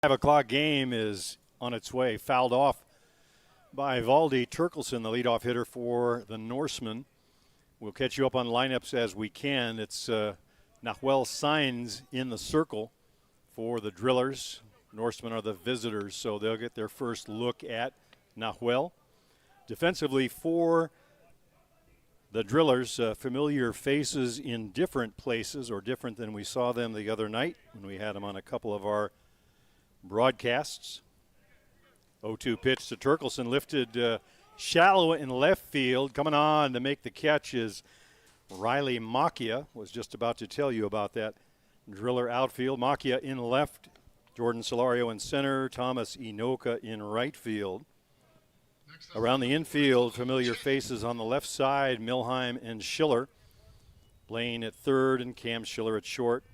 5 o'clock game is on its way. Fouled off by Valdi Turkelson, the leadoff hitter for the Norsemen. We'll catch you up on lineups as we can. It's Nahuel Sainz in the circle for the Drillers. Norsemen are the visitors, so they'll get their first look at Nahuel. Defensively for the Drillers, familiar faces in different places, or different than we saw them the other night when we had them on a couple of our broadcasts. 0-2 pitch to Turkelson, lifted shallow in left field. Coming on to make the catch is Riley Macchia. Was just about to tell you about that Driller outfield. Macchia in left, Jordan Solario in center, Thomas Inoka in right field. Around the infield, familiar faces on the left side, Milheim and Schiller. Blaine at third and Cam Schiller at short.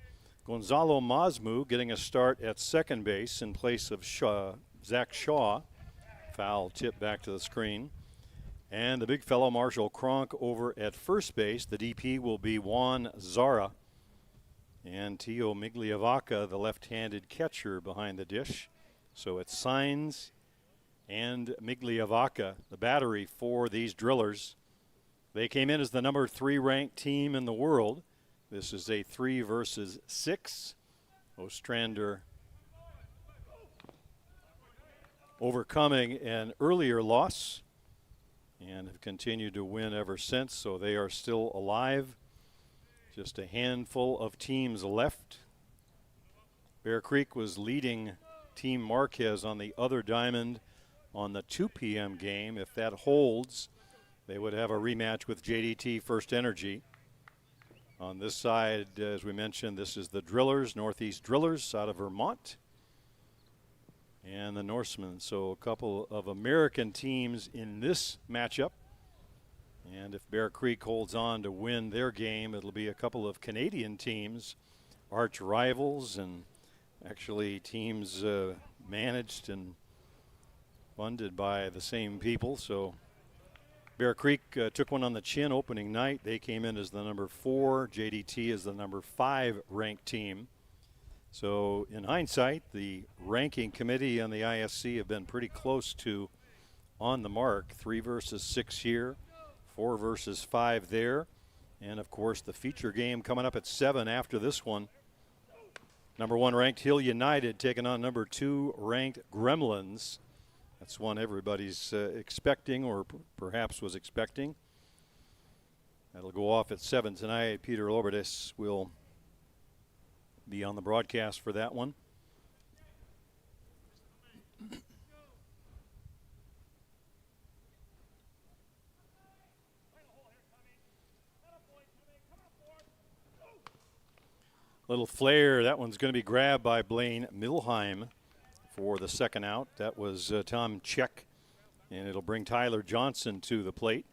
Gonzalo Masmu getting a start at second base in place of Zach Shaw. Foul tip back to the screen. And the big fellow Marshall Cronk over at first base. The DP will be Juan Zara. And Tio Migliavaca, the left-handed catcher, behind the dish. So it's Sainz and Migliavaca, the battery for these Drillers. They came in as the number 3 ranked team in the world. This is a 3 versus 6. Ostrander overcoming an earlier loss and have continued to win ever since, so they are still alive. Just a handful of teams left. Bear Creek was leading Team Marquez on the other diamond on the 2 p.m. game. If that holds, they would have a rematch with JDT First Energy. On this side, as we mentioned, this is the Drillers, Northeast Drillers out of Vermont, and the Norsemen. So a couple of American teams in this matchup. And if Bear Creek holds on to win their game, it'll be a couple of Canadian teams, arch rivals, and actually teams managed and funded by the same people. So Bear Creek took one on the chin opening night. They came in as the number 4. JDT is the number 5 ranked team. So in hindsight, the ranking committee on the ISC have been pretty close to on the mark. 3 versus 6 here, 4 versus 5 there. And of course the feature game coming up at 7 after this one. Number 1 ranked Hill United taking on number 2 ranked Gremlins. That's one everybody's expecting, or perhaps was expecting. That'll go off at 7 tonight. Peter Lobertis will be on the broadcast for that one. Little flare. That one's going to be grabbed by Blaine Milheim for the second out. That was Tom Check, and it'll bring Tyler Johnson to the plate.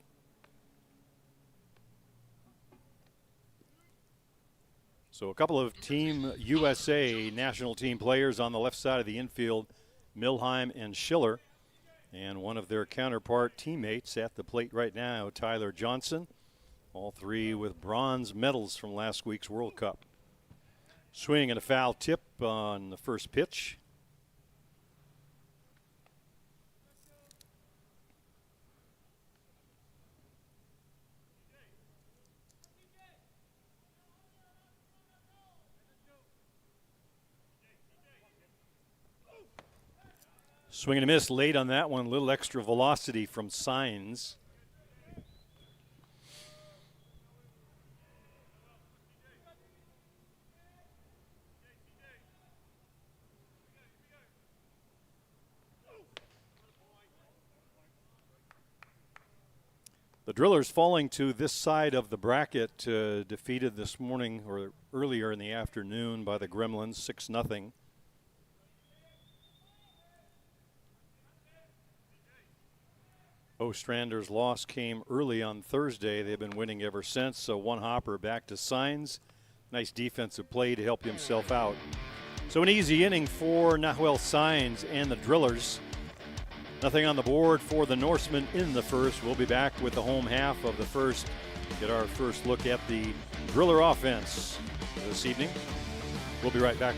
So a couple of Team USA national team players on the left side of the infield, Milheim and Schiller, and one of their counterpart teammates at the plate right now, Tyler Johnson. All 3 with bronze medals from last week's World Cup. Swing and a foul tip on the first pitch. Swing and a miss late on that one. A little extra velocity from Sainz. The Drillers falling to this side of the bracket, defeated this morning or earlier in the afternoon by the Gremlins 6-0. Ostrander's loss came early on Thursday. They've been winning ever since, so one hopper back to Sainz. Nice defensive play to help himself out. So an easy inning for Nahuel Sainz and the Drillers. Nothing on the board for the Norsemen in the first. We'll be back with the home half of the first. Get our first look at the Driller offense this evening. We'll be right back.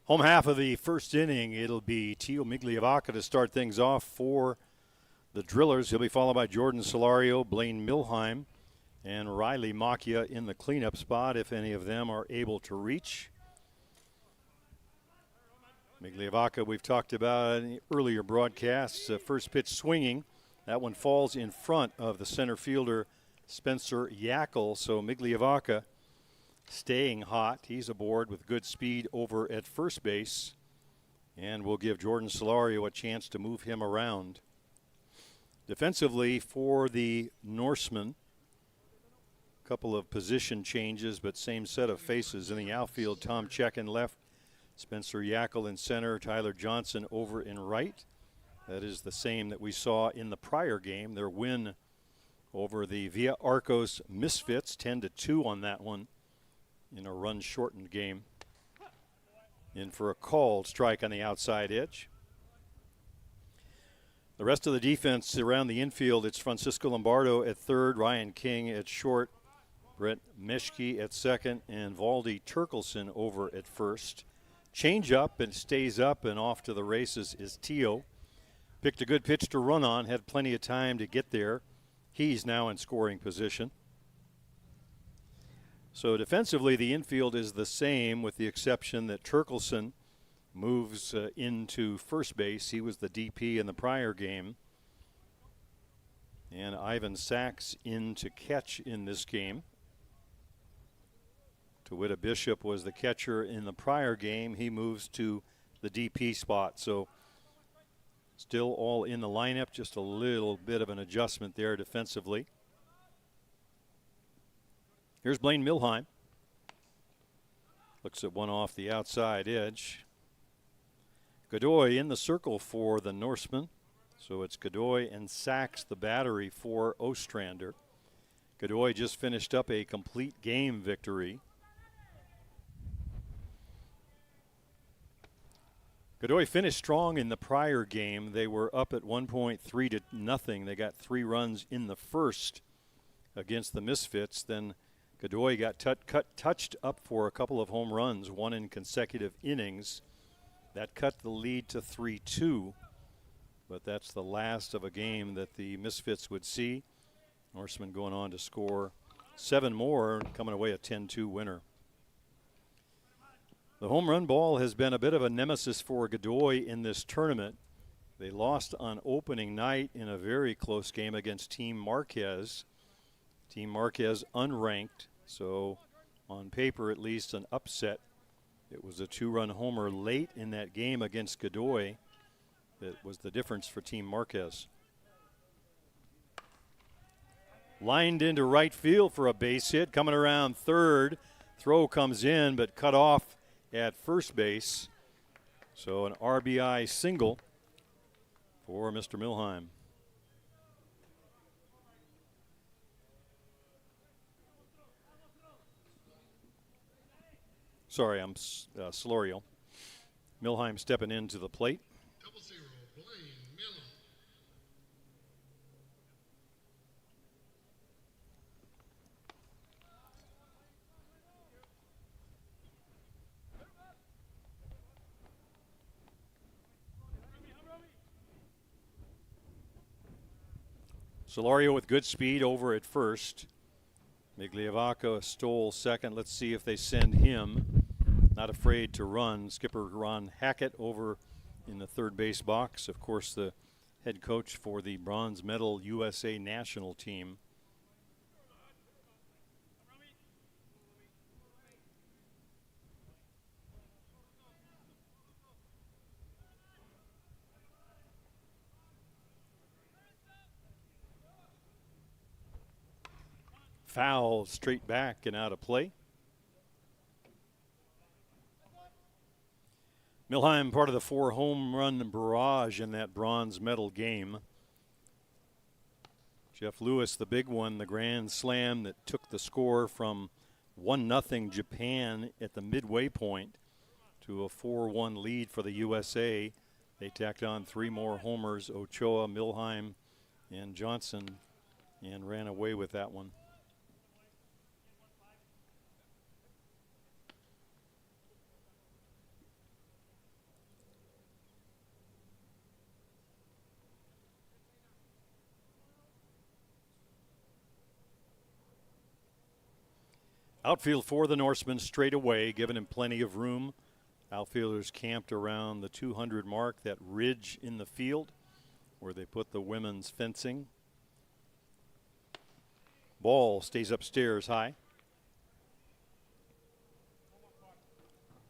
Home half of the first inning, it'll be Tio Migliavaca to start things off for the Drillers. He'll be followed by Jordan Solario, Blaine Milheim, and Riley Macchia in the cleanup spot if any of them are able to reach. Migliavaca, we've talked about in earlier broadcasts. First pitch swinging. That one falls in front of the center fielder, Spencer Yackel. So Migliavaca staying hot. He's aboard with good speed over at first base. And we'll give Jordan Solario a chance to move him around. Defensively for the Norsemen, a couple of position changes, but same set of faces in the outfield. Tom Check in left, Spencer Yackel in center, Tyler Johnson over in right. That is the same that we saw in the prior game. Their win over the Villa Arcos Misfits, 10-2 on that one in a run-shortened game. In for a called strike on the outside edge. The rest of the defense around the infield, it's Francisco Lombardo at third, Ryan King at short, Brett Meschke at second, and Valdi Turkelson over at first. Change up and stays up and off to the races is Tio. Picked a good pitch to run on, had plenty of time to get there. He's now in scoring position. So defensively, the infield is the same with the exception that Turkelson moves into first base. He was the DP in the prior game. And Ivan Sachs in to catch in this game. Tawita Bishop was the catcher in the prior game. He moves to the DP spot. So still all in the lineup, just a little bit of an adjustment there defensively. Here's Blaine Milheim. Looks at one off the outside edge. Godoy in the circle for the Norsemen. So it's Godoy and Sachs, the battery for Ostrander. Godoy just finished up a complete game victory. Godoy finished strong in the prior game. They were up at 1.3-0. They got 3 runs in the first against the Misfits. Then Godoy got touched up for a couple of home runs, one in consecutive innings. That cut the lead to 3-2. But that's the last of a game that the Misfits would see. Norsemen going on to score 7 more, coming away a 10-2 winner. The home run ball has been a bit of a nemesis for Godoy in this tournament. They lost on opening night in a very close game against Team Marquez. Team Marquez unranked, so on paper at least an upset. It was a 2-run homer late in that game against Godoy that was the difference for Team Marquez. Lined into right field for a base hit, coming around third. Throw comes in, but cut off at first base. So an RBI single for Mr. Milheim. Sorry, I'm Solorio. Milheim stepping into the plate. 0-0, Blaine Miller. Solorio with good speed over at first. Migliavaca stole second. Let's see if they send him. Not afraid to run. Skipper Ron Hackett over in the third base box. Of course, the head coach for the bronze medal USA national team. Foul straight back and out of play. Milheim part of the 4 home run barrage in that bronze medal game. Jeff Lewis, the big one, the grand slam that took the score from 1-0 Japan at the midway point to a 4-1 lead for the USA. They tacked on 3 more homers, Ochoa, Milheim, and Johnson, and ran away with that one. Outfield for the Norsemen straight away, giving him plenty of room. Outfielders camped around the 200 mark, that ridge in the field where they put the women's fencing. Ball stays upstairs high.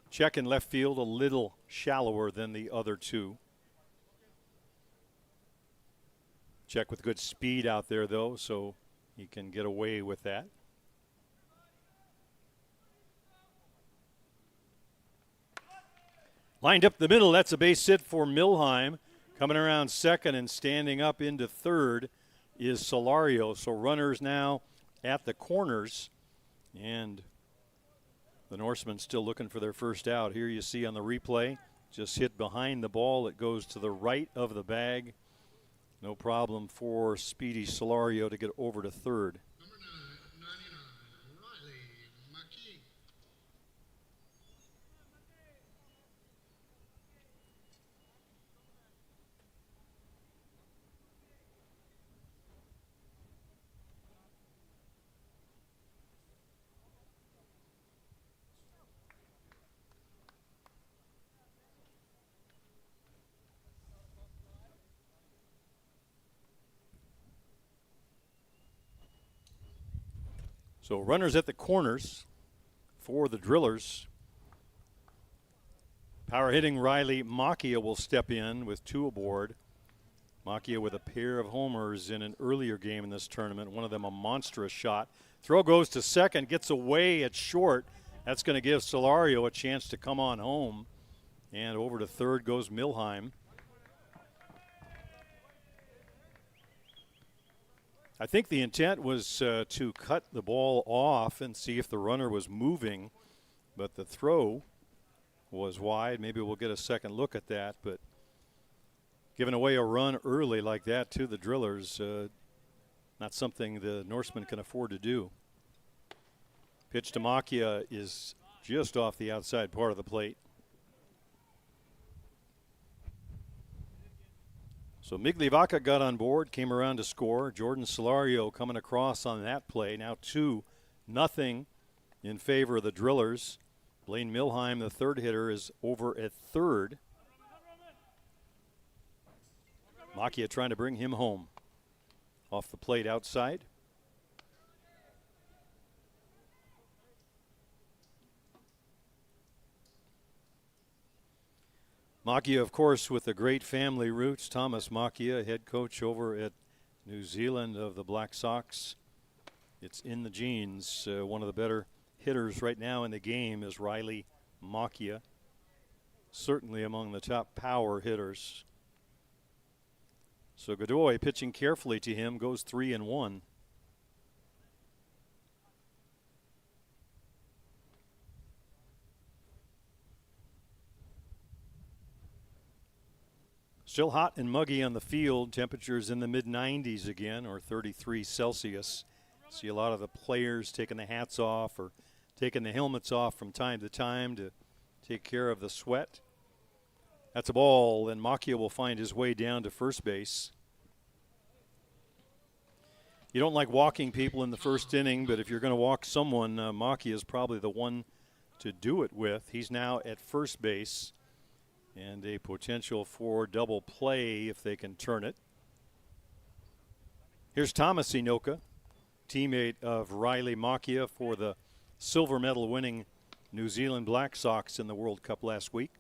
Check in left field, a little shallower than the other two. Check with good speed out there, though, so he can get away with that. Lined up the middle, that's a base hit for Milheim. Coming around second and standing up into third is Solario. So runners now at the corners, and the Norsemen still looking for their first out. Here you see on the replay, just hit behind the ball. It goes to the right of the bag. No problem for Speedy Solario to get over to third. Number 99, Riley McKee. So runners at the corners for the Drillers. Power hitting Riley Macchia will step in with two aboard. Macchia with a pair of homers in an earlier game in this tournament, one of them a monstrous shot. Throw goes to second, gets away at short. That's going to give Solario a chance to come on home. And over to third goes Milheim. I think the intent was to cut the ball off and see if the runner was moving, but the throw was wide. Maybe we'll get a second look at that, but giving away a run early like that to the Drillers, not something the Norsemen can afford to do. Pitch to Macchia is just off the outside part of the plate. So Miglivaca got on board, came around to score. Jordan Solario coming across on that play. Now 2-0 in favor of the Drillers. Blaine Milheim, the third hitter, is over at third. Macchia trying to bring him home. Off the plate outside. Macchia, of course, with the great family roots. Thomas Macchia, head coach over at New Zealand of the Black Sox. It's in the genes. One of the better hitters right now in the game is Riley Macchia. Certainly among the top power hitters. So Godoy pitching carefully to him, goes 3-1. Still hot and muggy on the field. Temperatures in the mid-90s again, or 33 Celsius. See a lot of the players taking the hats off or taking the helmets off from time to time to take care of the sweat. That's a ball, and Macchia will find his way down to first base. You don't like walking people in the first inning, but if you're going to walk someone, Macchia is probably the one to do it with. He's now at first base, and a potential for double play if they can turn it. Here's Thomas Inoka, teammate of Riley Macchia for the silver medal winning New Zealand Black Sox in the World Cup last week.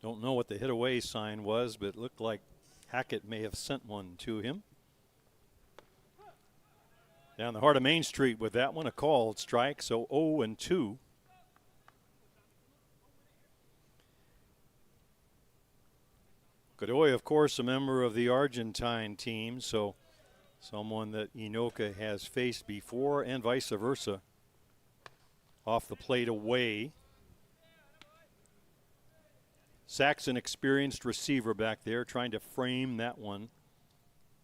Don't know what the hit away sign was, but it looked like Hackett may have sent one to him. Down the heart of Main Street with that one, a called strike, so 0-2. Godoy, of course, a member of the Argentine team, so someone that Inoka has faced before and vice versa. Off the plate away. Saxon, experienced receiver back there, trying to frame that one.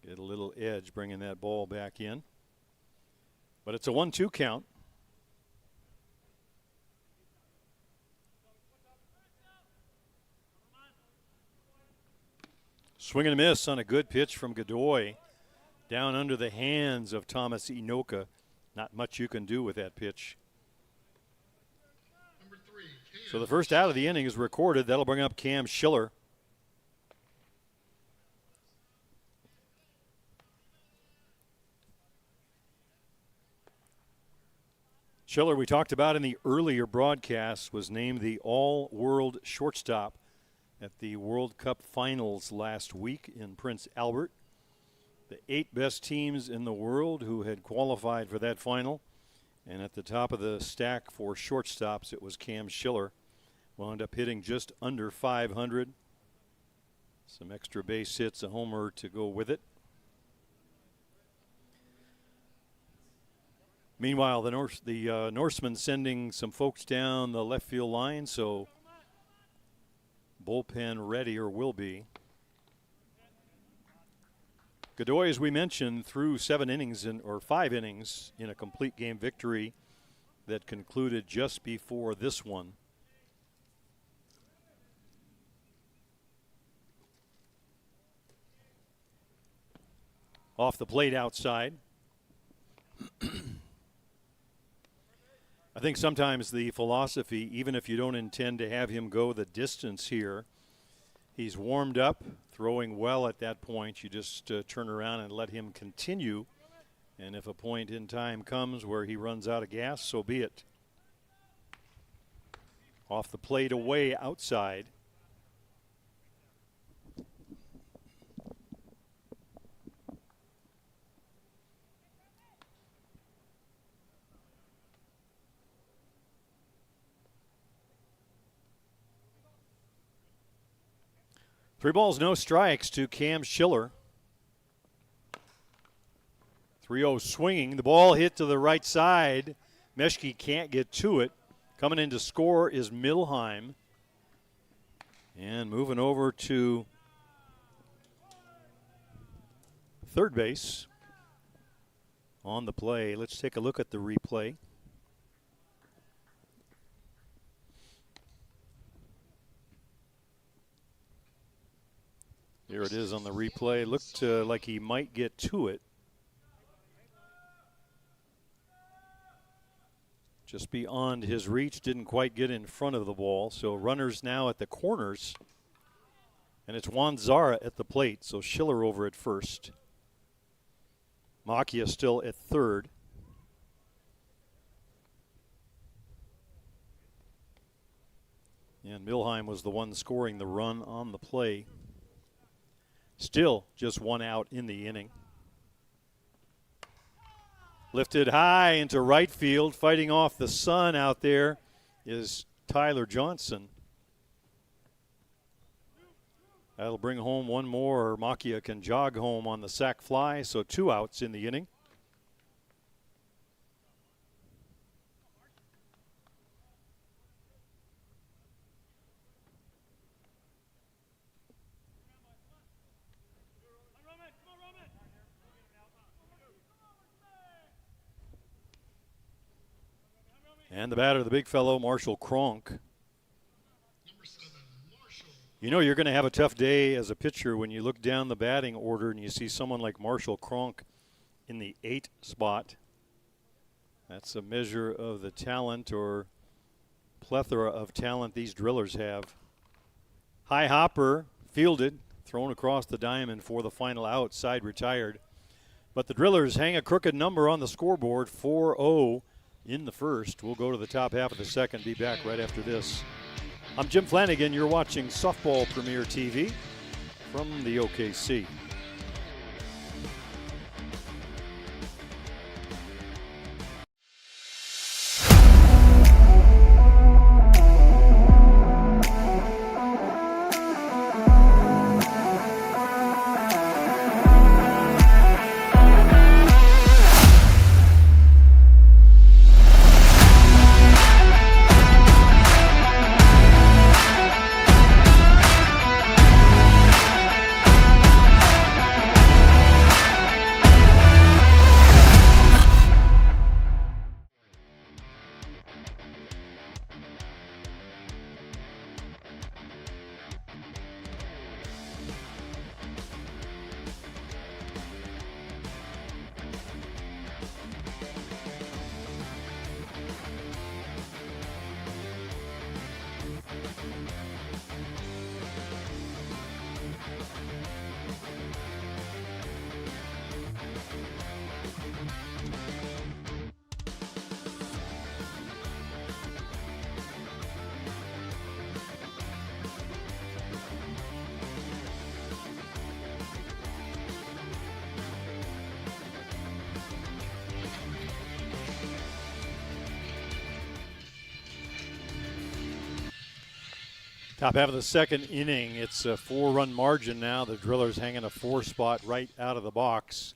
Get a little edge bringing that ball back in. But it's a 1-2 count. Swing and a miss on a good pitch from Godoy. Down under the hands of Thomas Inoka. Not much you can do with that pitch. So the first out of the inning is recorded. That'll bring up Cam Schiller. Schiller, we talked about in the earlier broadcast, was named the all-world shortstop at the World Cup Finals last week in Prince Albert. The 8 best teams in the world who had qualified for that final. And at the top of the stack for shortstops, it was Cam Schiller. Wound up hitting just under 500. Some extra base hits, a homer to go with it. Meanwhile, the Norsemen sending some folks down the left field line, so bullpen ready, or will be. Godoy, as we mentioned, threw 5 innings in a complete game victory that concluded just before this one. Off the plate outside. I think sometimes the philosophy, even if you don't intend to have him go the distance here, he's warmed up, throwing well at that point. You just turn around and let him continue. And if a point in time comes where he runs out of gas, so be it. Off the plate away outside. Three balls, no strikes to Cam Schiller. 3-0 swinging. The ball hit to the right side. Meschke can't get to it. Coming in to score is Milheim. And moving over to third base on the play. Let's take a look at the replay. There it is on the replay. Looked like he might get to it. Just beyond his reach, didn't quite get in front of the ball. So runners now at the corners. And it's Juan Zara at the plate, so Schiller over at first. Macchia still at third. And Milheim was the one scoring the run on the play. Still just 1 out in the inning. Lifted high into right field, fighting off the sun out there is Tyler Johnson. That'll bring home one more. Macchia can jog home on the sac fly, so 2 outs in the inning. And the batter, the big fellow, Marshall Cronk. You know you're going to have a tough day as a pitcher when you look down the batting order and you see someone like Marshall Cronk in the 8 spot. That's a measure of the talent or plethora of talent these drillers have. High hopper, fielded, thrown across the diamond for the final out, side retired. But the drillers hang a crooked number on the scoreboard, 4-0 in the first. We'll go to the top half of the second, be back right after this. I'm Jim Flanagan. You're watching Softball Premier TV from the OKC. Top half of the second inning. It's a 4-run margin now. The Drillers hanging a 4 spot right out of the box.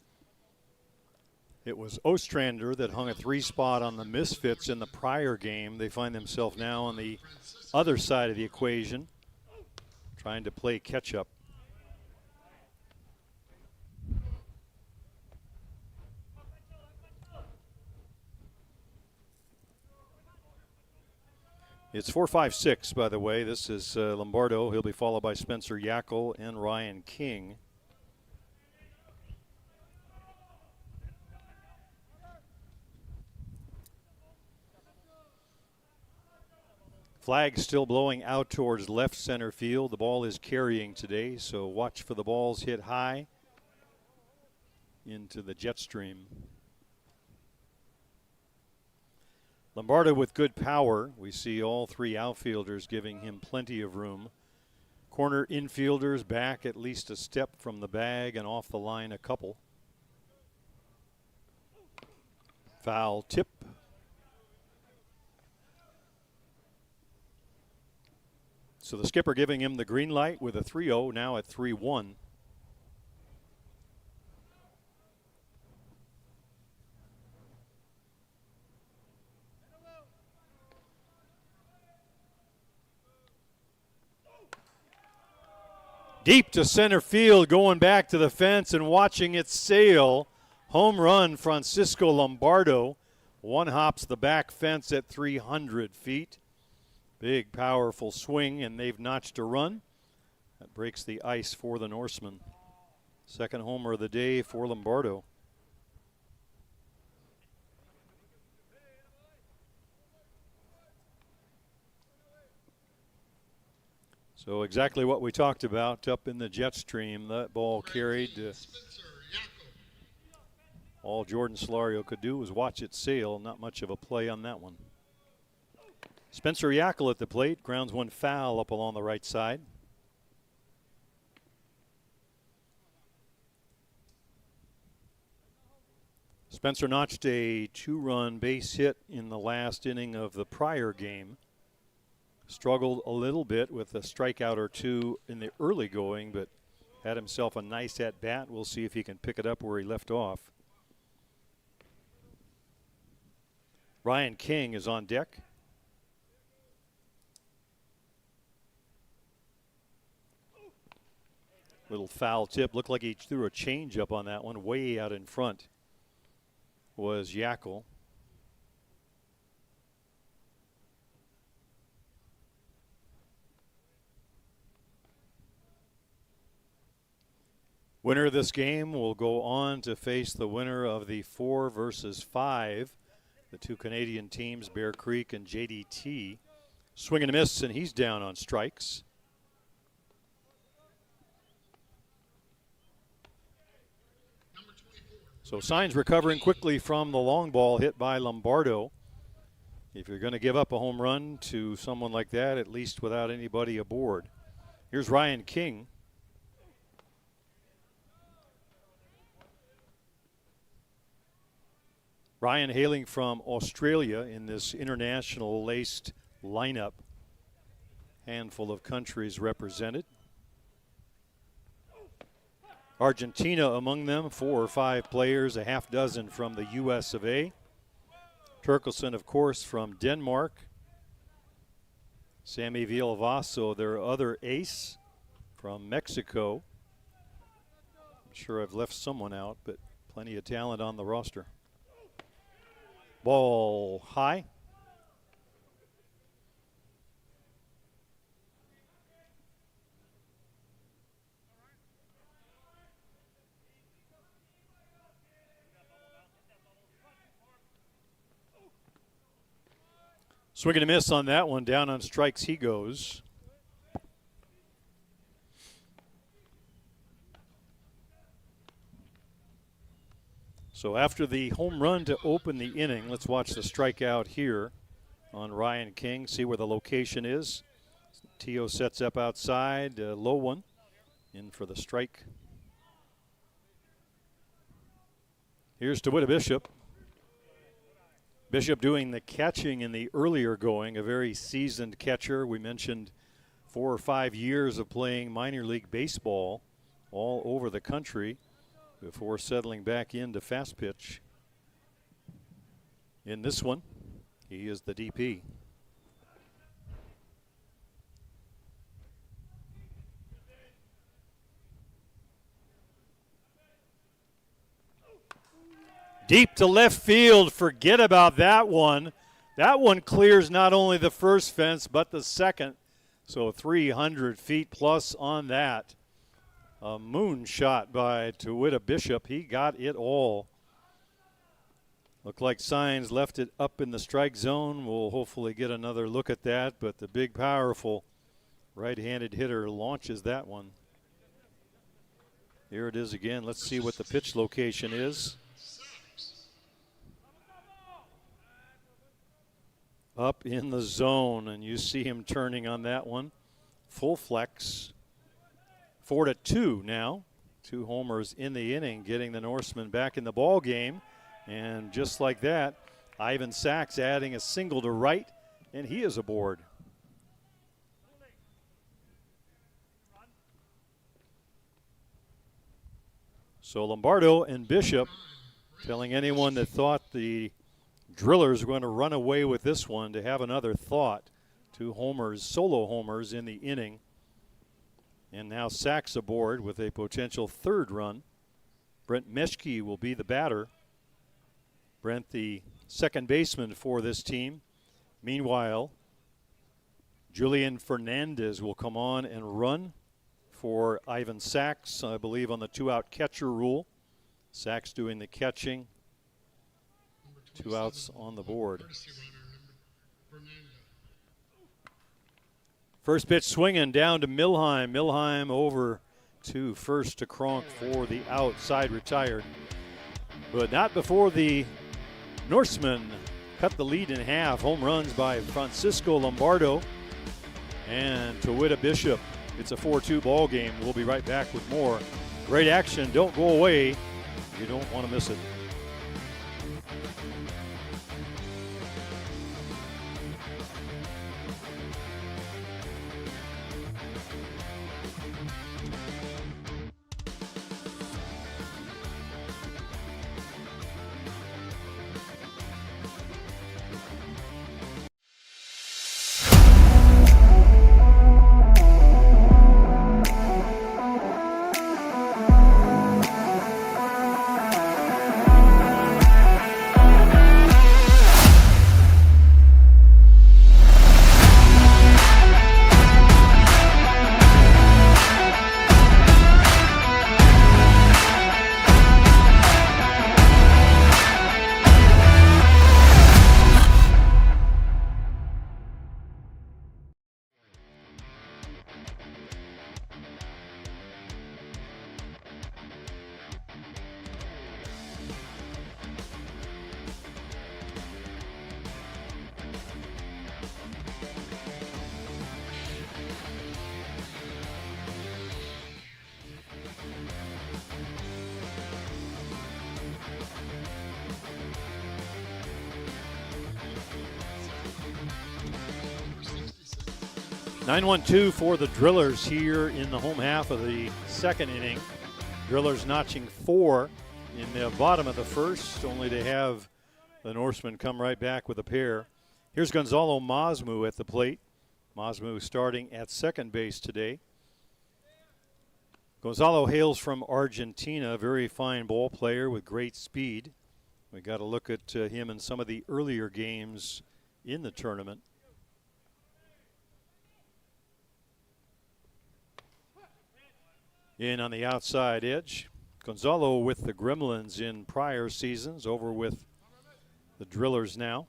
It was Ostrander that hung a 3 spot on the Misfits in the prior game. They find themselves now on the other side of the equation, trying to play catch up. It's 4-5-6, by the way. This is Lombardo. He'll be followed by Spencer Yackel and Ryan King. Flag still blowing out towards left center field. The ball is carrying today, so watch for the balls hit high into the jet stream. Lombardo with good power. We see all 3 outfielders giving him plenty of room. Corner infielders back at least a step from the bag and off the line a couple. Foul tip. So the skipper giving him the green light with a 3-0, now at 3-1. Deep to center field, going back to the fence and watching it sail. Home run, Francisco Lombardo. One hops the back fence at 300 feet. Big, powerful swing, and they've notched a run. That breaks the ice for the Norseman. Second homer of the day for Lombardo. So exactly what we talked about up in the jet stream. That ball carried. All Jordan Solario could do was watch it sail. Not much of a play on that one. Spencer Yackel at the plate. Grounds one foul up along the right side. Spencer notched a 2-run base hit in the last inning of the prior game. Struggled a little bit with a strikeout or 2 in the early going, but had himself a nice at-bat. We'll see if he can pick it up where he left off. Ryan King is on deck. Little foul tip. Looked like he threw a changeup on that one. Way out in front was Yackel. Winner of this game will go on to face the winner of the 4 versus 5. The 2 Canadian teams, Bear Creek and JDT. Swing and a miss, and he's down on strikes. So Signs recovering quickly from the long ball hit by Lombardo. If you're going to give up a home run to someone like that, at least without anybody aboard. Here's Ryan King. Ryan hailing from Australia in this international laced lineup. Handful of countries represented. Argentina among them, 4 or 5 players, a half dozen from the US of A. Turkelson, of course, from Denmark. Sammy Villalvaso, their other ace, from Mexico. I'm sure I've left someone out, but plenty of talent on the roster. Ball high. Swing and a miss on that one. Down on strikes he goes. So after the home run to open the inning, let's watch the strikeout here on Ryan King, see where the location is. Tio sets up outside, low one, in for the strike. Here's to Witta Bishop. Bishop doing the catching in the earlier going, a very seasoned catcher. We mentioned 4 or 5 years of playing minor league baseball all over the country before settling back into fast pitch. In this one, he is the DP. Deep to left field. Forget about that one. That one clears not only the first fence, but the second. So 300 feet plus on that. A moonshot by Tuwitta Bishop. He got it all. Looked like Signs left it up in the strike zone. We'll hopefully get another look at that, but the big, powerful right-handed hitter launches that one. Here it is again. Let's see what the pitch location is. Up in the zone, and you see him turning on that one. Full flex. 4-2 now. 2 homers in the inning, getting the Norsemen back in the ball game. And just like that, Ivan Sachs adding a single to right, and he is aboard. So Lombardo and Bishop telling anyone that thought the Drillers were going to run away with this one to have another thought. 2 homers, solo homers in the inning. And now Sachs aboard with a potential 3rd run. Brent Meschke will be the batter. Brent, the second baseman for this team. Meanwhile, Julian Fernandez will come on and run for Ivan Sachs, I believe on the 2-out catcher rule. Sachs doing the catching. 2 outs on the board. First pitch swinging down to Milheim. Milheim over to first to Kronk for the outside retired. But not before the Norsemen cut the lead in half. Home runs by Francisco Lombardo and Tuwitta Bishop. It's a 4-2 ball game. We'll be right back with more great action. Don't go away. You don't want to miss it. (9-1-2) for the Drillers here in the home half of the second inning. Drillers notching 4 in the bottom of the first, only to have the Norsemen come right back with a pair. Here's Gonzalo Masmu at the plate. Masmu starting at second base today. Gonzalo hails from Argentina, very fine ball player with great speed. We got to look at him in some of the earlier games in the tournament. In on the outside edge. Gonzalo with the Gremlins in prior seasons, over with the Drillers now.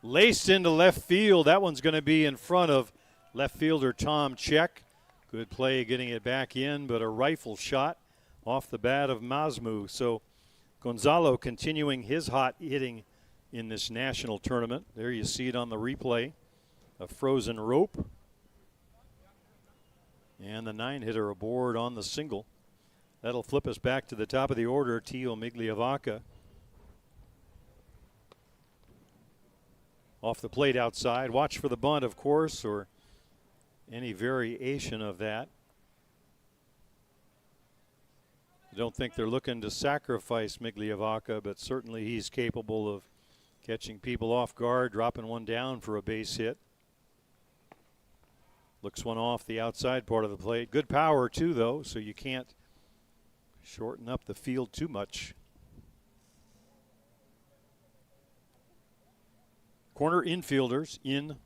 Laced into left field. That one's going to be in front of left fielder Tom Check. Good play getting it back in, but a rifle shot off the bat of Masmu. So Gonzalo continuing his hot hitting in this national tournament. There you see it on the replay. A frozen rope. And the 9-hitter aboard on the single. That'll flip us back to the top of the order, Tio Migliavaca. Off the plate outside. Watch for the bunt, of course, or any variation of that. I don't think they're looking to sacrifice Migliavaca, but certainly he's capable of catching people off guard, dropping one down for a base hit. Looks one off the outside part of the plate. Good power, too, though, so you can't shorten up the field too much. Corner infielders in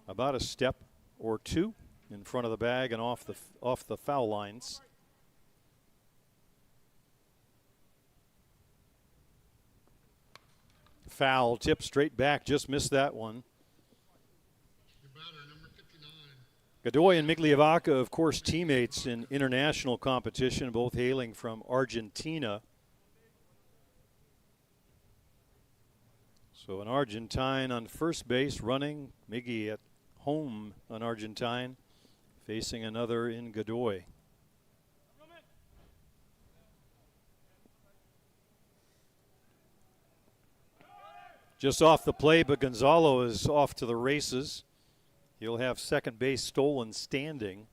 about a step or two in front of the bag and off the foul lines. Foul tip straight back, just missed that one. Godoy and Migliavaca, of course, teammates in international competition, both hailing from Argentina. So an Argentine on first base running, Miggy at home, an Argentine, facing another in Godoy. Just off the plate, but Gonzalo is off to the races. He'll have second base stolen standing.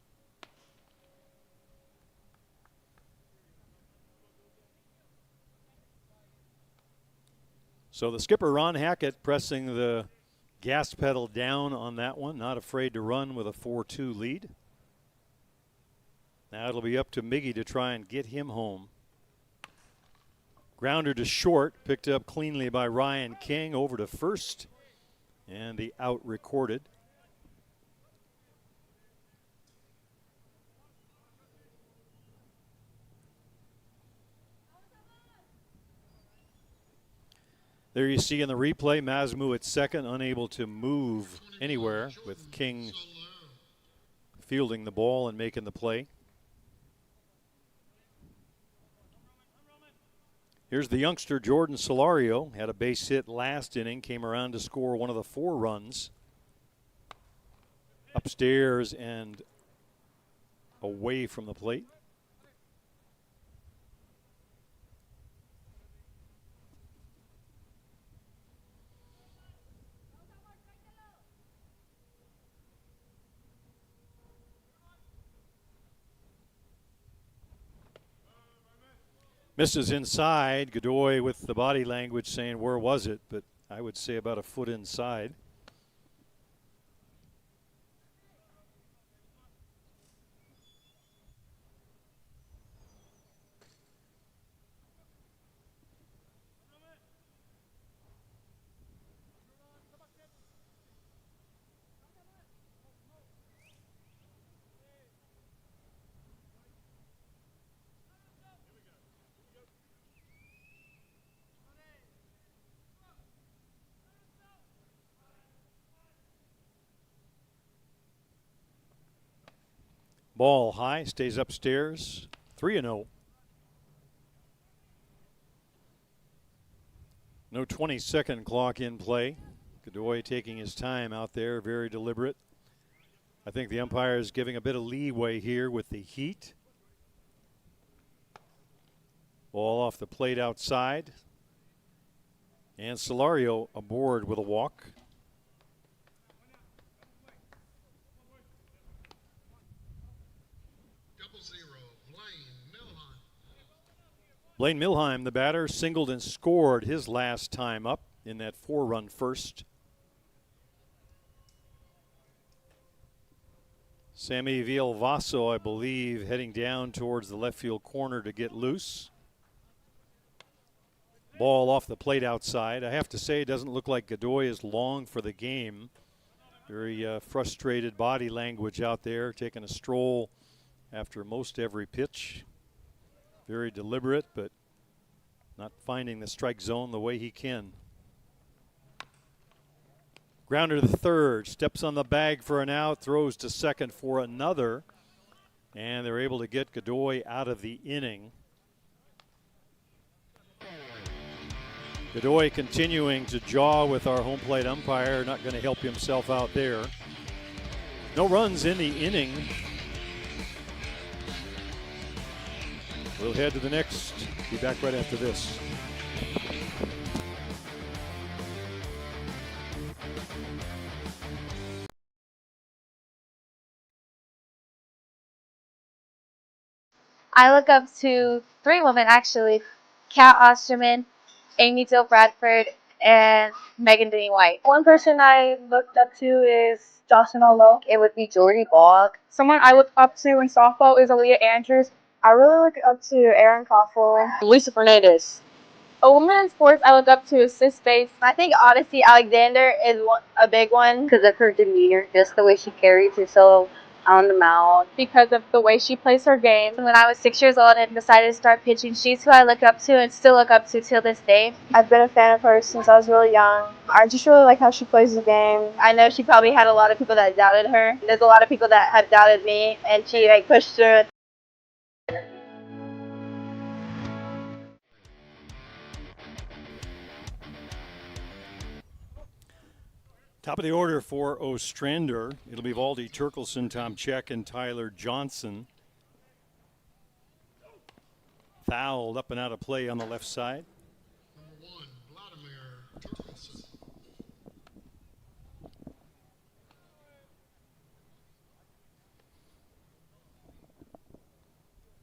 So the skipper, Ron Hackett, pressing the gas pedal down on that one, not afraid to run with a 4-2 lead. Now it'll be up to Miggy to try and get him home. Grounder to short, picked up cleanly by Ryan King, over to first, and the out recorded. There you see in the replay, Masmu at second, unable to move anywhere, with King fielding the ball and making the play. Here's the youngster, Jordan Solario, had a base hit last inning, came around to score one of the 4 runs. Upstairs and away from the plate. Misses inside. Godoy with the body language saying, where was it? But I would say about a foot inside. Ball high, stays upstairs, 3-0. No 20-second clock in play. Godoy taking his time out there, very deliberate. I think the umpire is giving a bit of leeway here with the heat. Ball off the plate outside. And Solario aboard with a walk. Blaine Milheim, the batter, singled and scored his last time up in that 4-run first. Sammy Villalvaso, I believe, heading down towards the left field corner to get loose. Ball off the plate outside. I have to say, it doesn't look like Godoy is long for the game. Very frustrated body language out there, taking a stroll after most every pitch. Very deliberate, but not finding the strike zone the way he can. Grounder to third, steps on the bag for an out, throws to second for another, and they're able to get Godoy out of the inning. Godoy continuing to jaw with our home plate umpire, not going to help himself out there. No runs in the inning. We'll head to the next. Be back right after this. I look up to 3 women actually: Kat Osterman, Amy Dill Bradford, and Megan Denny White. One person I looked up to is Jocelyn Olo. It would be Jordy Bogg. Someone I look up to in softball is Aaliyah Andrews. I really look up to Erin Koffel. Lisa Fernandez. A woman in sports I look up to is Sis Bates. I think Odyssey Alexander is a big one because of her demeanor, just the way she carries herself on the mound. Because of the way she plays her game. When I was 6 years old and decided to start pitching, she's who I look up to and still look up to till this day. I've been a fan of hers since I was really young. I just really like how she plays the game. I know she probably had a lot of people that doubted her. There's a lot of people that have doubted me, and she pushed through it. Top of the order for Ostrander. It'll be Valdi Turkelson, Tom Check, and Tyler Johnson. Fouled up and out of play on the left side. Number 1, Vladimir Turkelson.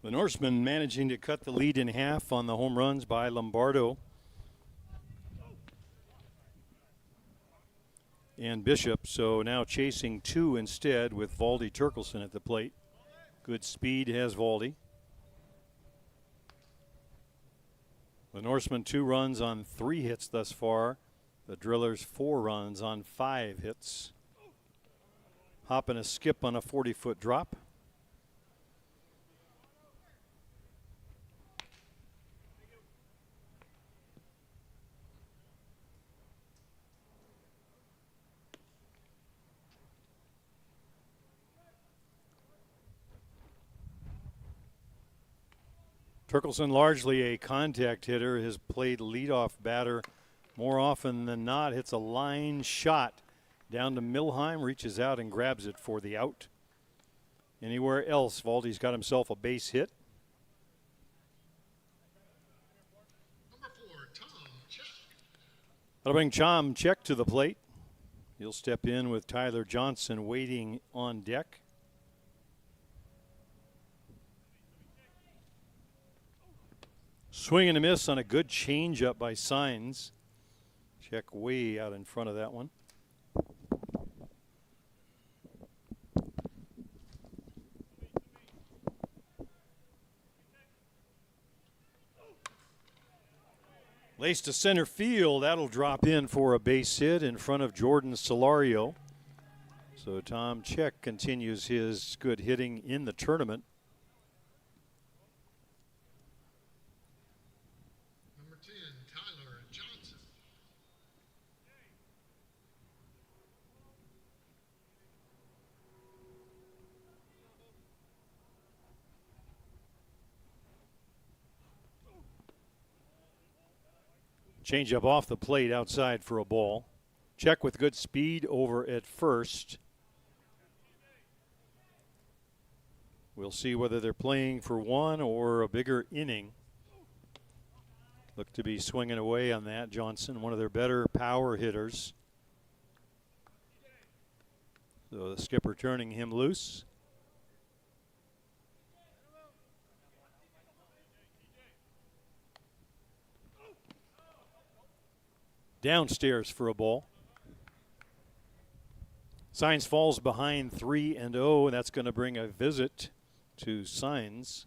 The Norsemen managing to cut the lead in half on the home runs by Lombardo and Bishop, so now chasing 2 instead with Valdi Turkelson at the plate. Good speed has Valdi. The Norsemen 2 runs on 3 hits thus far. The Drillers 4 runs on 5 hits. Hop and a skip on a 40-foot drop. Turkelson, largely a contact hitter, has played leadoff batter more often than not. Hits a line shot down to Milheim, reaches out and grabs it for the out. Anywhere else, Valdi's got himself a base hit. Number 4, Tom Check. That'll bring Tom Check to the plate. He'll step in with Tyler Johnson waiting on deck. Swing and a miss on a good changeup by Signs. Check way out in front of that one. Lace to center field. That'll drop in for a base hit in front of Jordan Solario. So Tom Check continues his good hitting in the tournament. Number 10, Tyler Johnson. Change up off the plate outside for a ball. Check with good speed over at first. We'll see whether they're playing for 1 or a bigger inning. Look to be swinging away on that. Johnson, one of their better power hitters. So the skipper turning him loose. Downstairs for a ball. Signs falls behind 3-0, and that's going to bring a visit to Signs.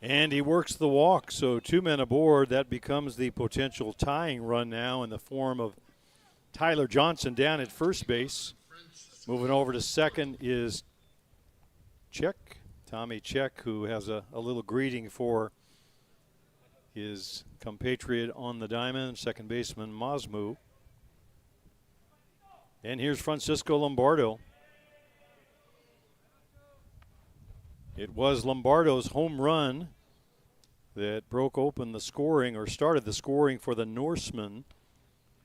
And he works the walk, so 2 men aboard. That becomes the potential tying run now in the form of Tyler Johnson down at first base. Moving over to second is Check, Tommy Check, who has a little greeting for his compatriot on the diamond, second baseman Mosmu. And here's Francisco Lombardo. It was Lombardo's home run that broke open the scoring or started the scoring for the Norsemen.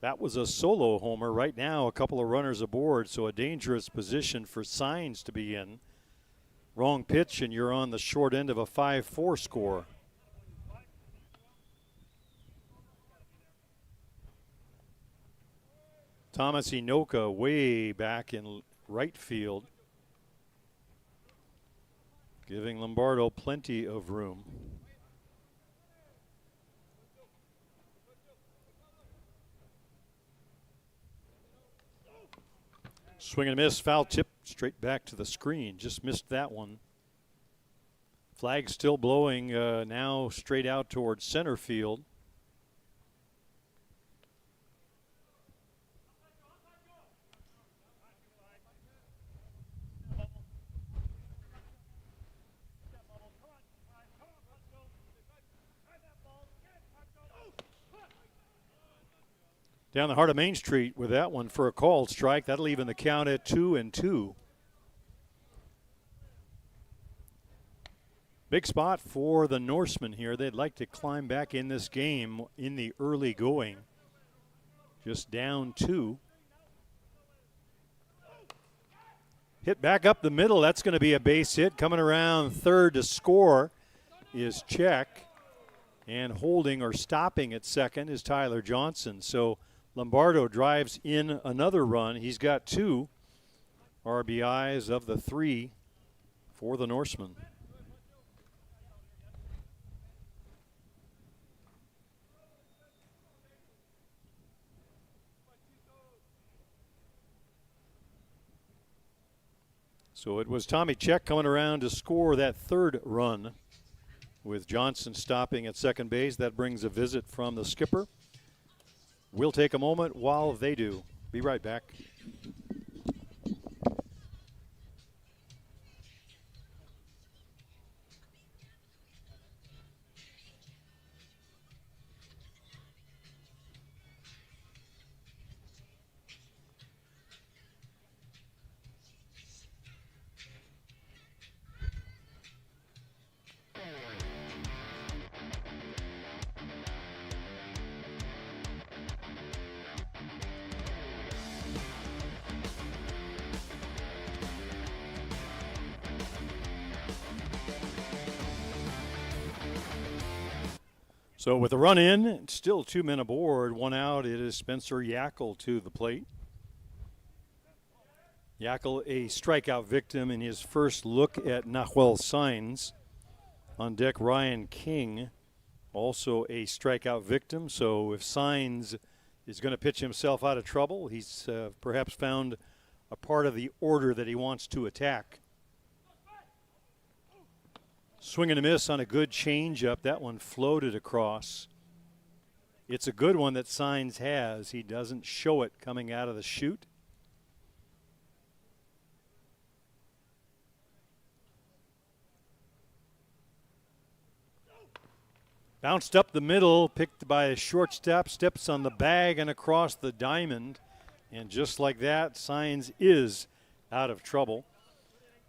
That was a solo homer. Right now, a couple of runners aboard, so a dangerous position for Signs to be in. Wrong pitch, and you're on the short end of a 5-4 score. Thomas Inoka way back in right field, giving Lombardo plenty of room. Swing and a miss, foul tip straight back to the screen. Just missed that one. Flag still blowing now straight out towards center field. Down the heart of Main Street with that one for a called strike. That'll even the count at 2-2. Big spot for the Norsemen here. They'd like to climb back in this game in the early going. Just down 2. Hit back up the middle. That's going to be a base hit. Coming around third to score is Check. And holding or stopping at second is Tyler Johnson. So Lombardo drives in another run. He's got 2 RBIs of the 3 for the Norsemen. So it was Tommy Check coming around to score that third run with Johnson stopping at second base. That brings a visit from the skipper. We'll take a moment while they do. Be right back. So with a run in, still 2 men aboard, 1 out, it is Spencer Yackel to the plate. Yackel, a strikeout victim in his first look at Nahuel Signs. On deck, Ryan King, also a strikeout victim. So if Signs is going to pitch himself out of trouble, he's perhaps found a part of the order that he wants to attack. Swing and a miss on a good changeup. That one floated across. It's a good one that Signs has. He doesn't show it coming out of the chute. Bounced up the middle, picked by a shortstop, steps on the bag and across the diamond. And just like that, Signs is out of trouble.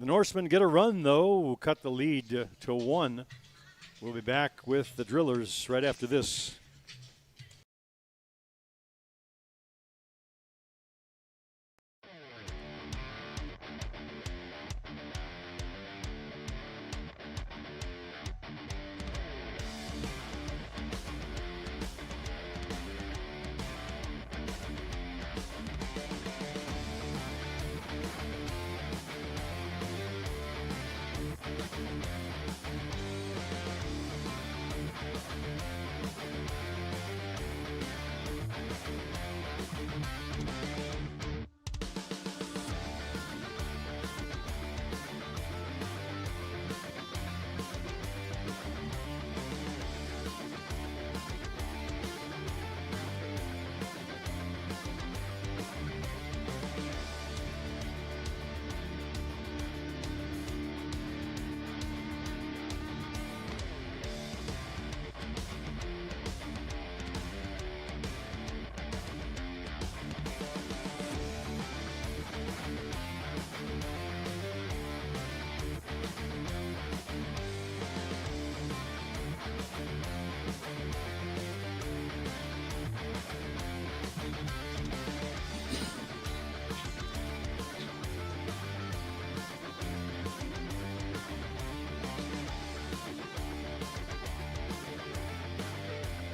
The Norsemen get a run, though. We'll cut the lead to 1. We'll be back with the Drillers right after this.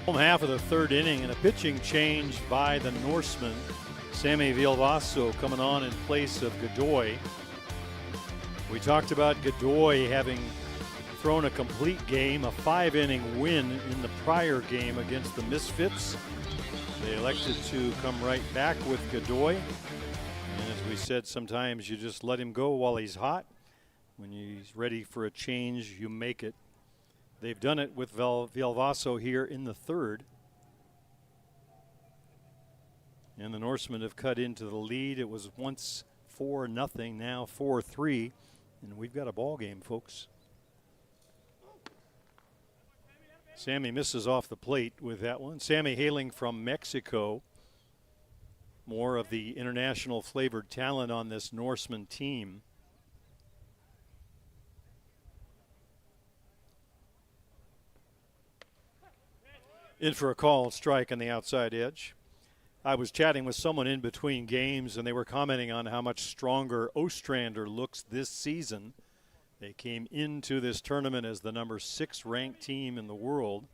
Home half of the third inning and a pitching change by the Norseman. Sammy Vilvaso coming on in place of Godoy. We talked about Godoy having thrown a complete game, a 5-inning win in the prior game against the Misfits. They elected to come right back with Godoy. And as we said, sometimes you just let him go while he's hot. When he's ready for a change, you make it. They've done it with Vilvaso here in the third. And the Norsemen have cut into the lead. It was once 4-0, now 4-3. And we've got a ball game, folks. Sammy misses off the plate with that one. Sammy hailing from Mexico. More of the international flavored talent on this Norseman team. In for a call, strike on the outside edge. I was chatting with someone in between games, and they were commenting on how much stronger Ostrander looks this season. They came into this tournament as the number 6 ranked team in the world.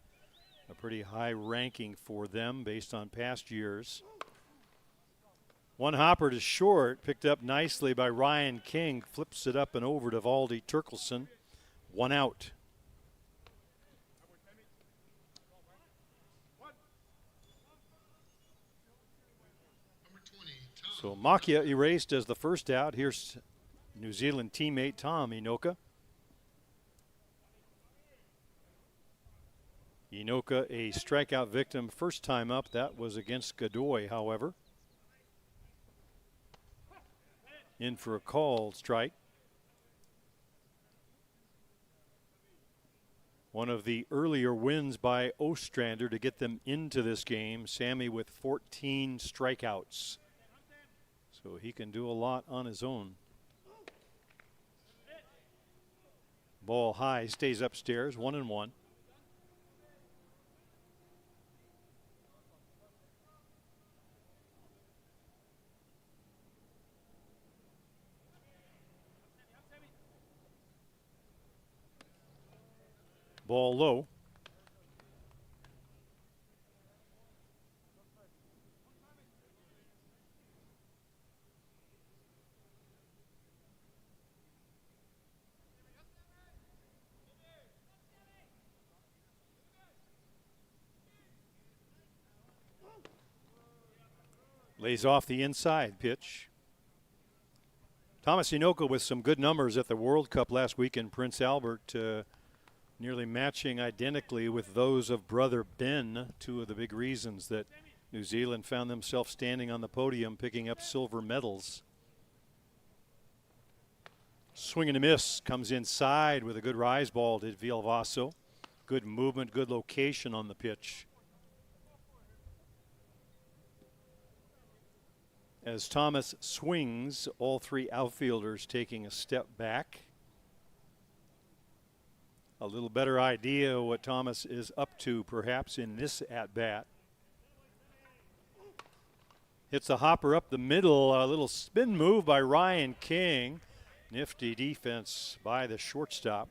A pretty high ranking for them based on past years. One hopper to short, picked up nicely by Ryan King. Flips it up and over to Valdi Turkelson. 1 out. So Makia erased as the first out. Here's New Zealand teammate Tom Inoka. Inoka, a strikeout victim first time up. That was against Godoy, however. In for a call, strike. One of the earlier wins by Ostrander to get them into this game. Sammy with 14 strikeouts. So he can do a lot on his own. Ball high, stays upstairs, 1-1. Ball low. Lays off the inside pitch. Thomas Inoka with some good numbers at the World Cup last week in Prince Albert, nearly matching identically with those of brother Ben, two of the big reasons that New Zealand found themselves standing on the podium picking up silver medals. Swing and a miss, comes inside with a good rise ball to Vilvaso. Good movement, good location on the pitch. As Thomas swings, all 3 outfielders taking a step back. A little better idea what Thomas is up to perhaps in this at-bat. Hits a hopper up the middle, a little spin move by Ryan King. Nifty defense by the shortstop.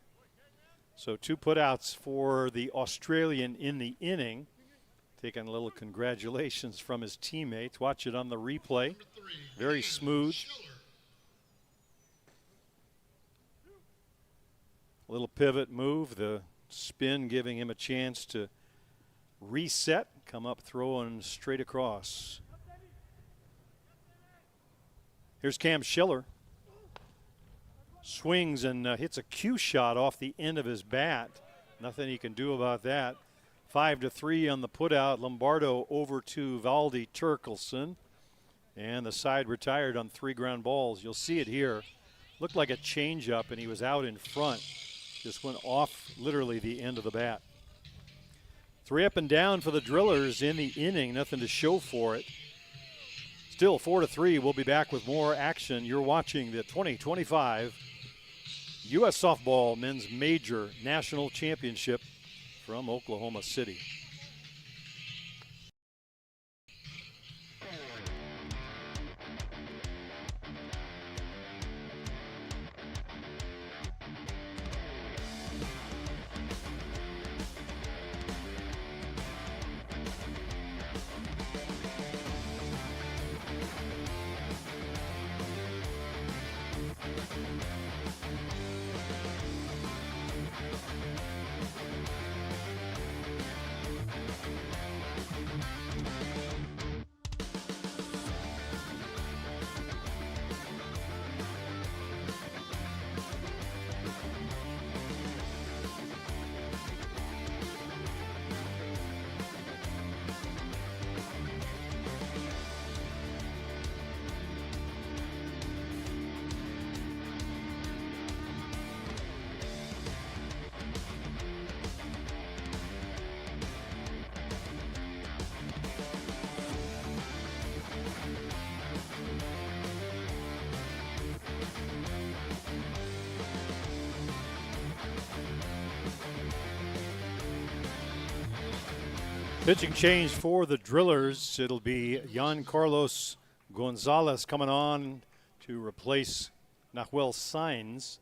So 2 putouts for the Australian in the inning. Taking a little congratulations from his teammates. Watch it on the replay. Very smooth. A little pivot move. The spin giving him a chance to reset. Come up throwing straight across. Here's Cam Schiller. Swings and hits a cue shot off the end of his bat. Nothing he can do about that. 5-3 on the putout. Lombardo over to Valdi Turkelson. And the side retired on 3 ground balls. You'll see it here. Looked like a changeup, and he was out in front. Just went off literally the end of the bat. 3 up and down for the Drillers in the inning. Nothing to show for it. Still 4-3. We'll be back with more action. You're watching the 2025 U.S. Softball Men's Major National Championship from Oklahoma City. Pitching change for the Drillers. It'll be Jan Carlos Gonzalez coming on to replace Nahuel Sainz.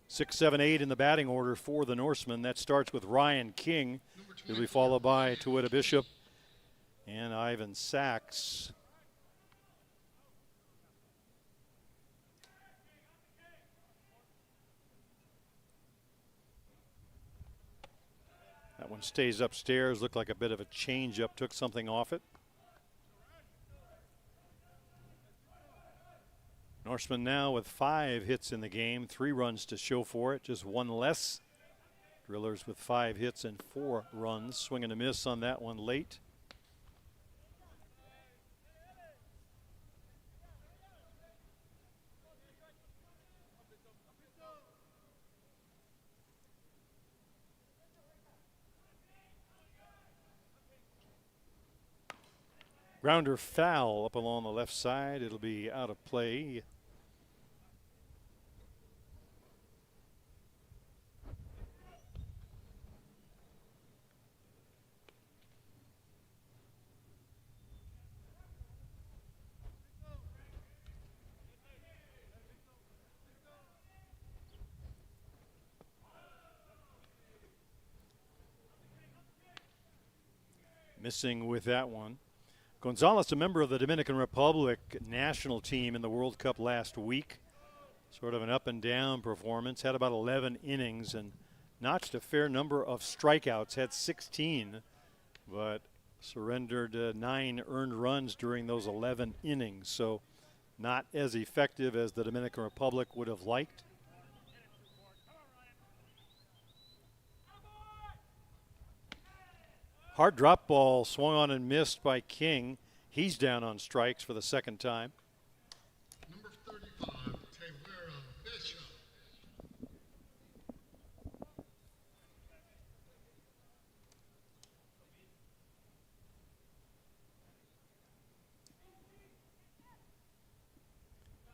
6, 7, 8 in the batting order for the Norsemen. That starts with Ryan King. He'll be followed by Tuita Bishop and Ivan Sachs. That one stays upstairs. Looked like a bit of a change-up. Took something off it. Norseman now with 5 hits in the game. 3 runs to show for it. Just 1 less. Drillers with 5 hits and 4 runs. Swing and a miss on that one late. Grounder foul up along the left side. It'll be out of play. Missing with that one. Gonzalez, a member of the Dominican Republic national team in the World Cup last week. Sort of an up and down performance. Had about 11 innings and notched a fair number of strikeouts. Had 16, but surrendered 9 earned runs during those 11 innings. So not as effective as the Dominican Republic would have liked. Hard drop ball swung on and missed by King. He's down on strikes for the second time. Number 35, Tawera Bishop.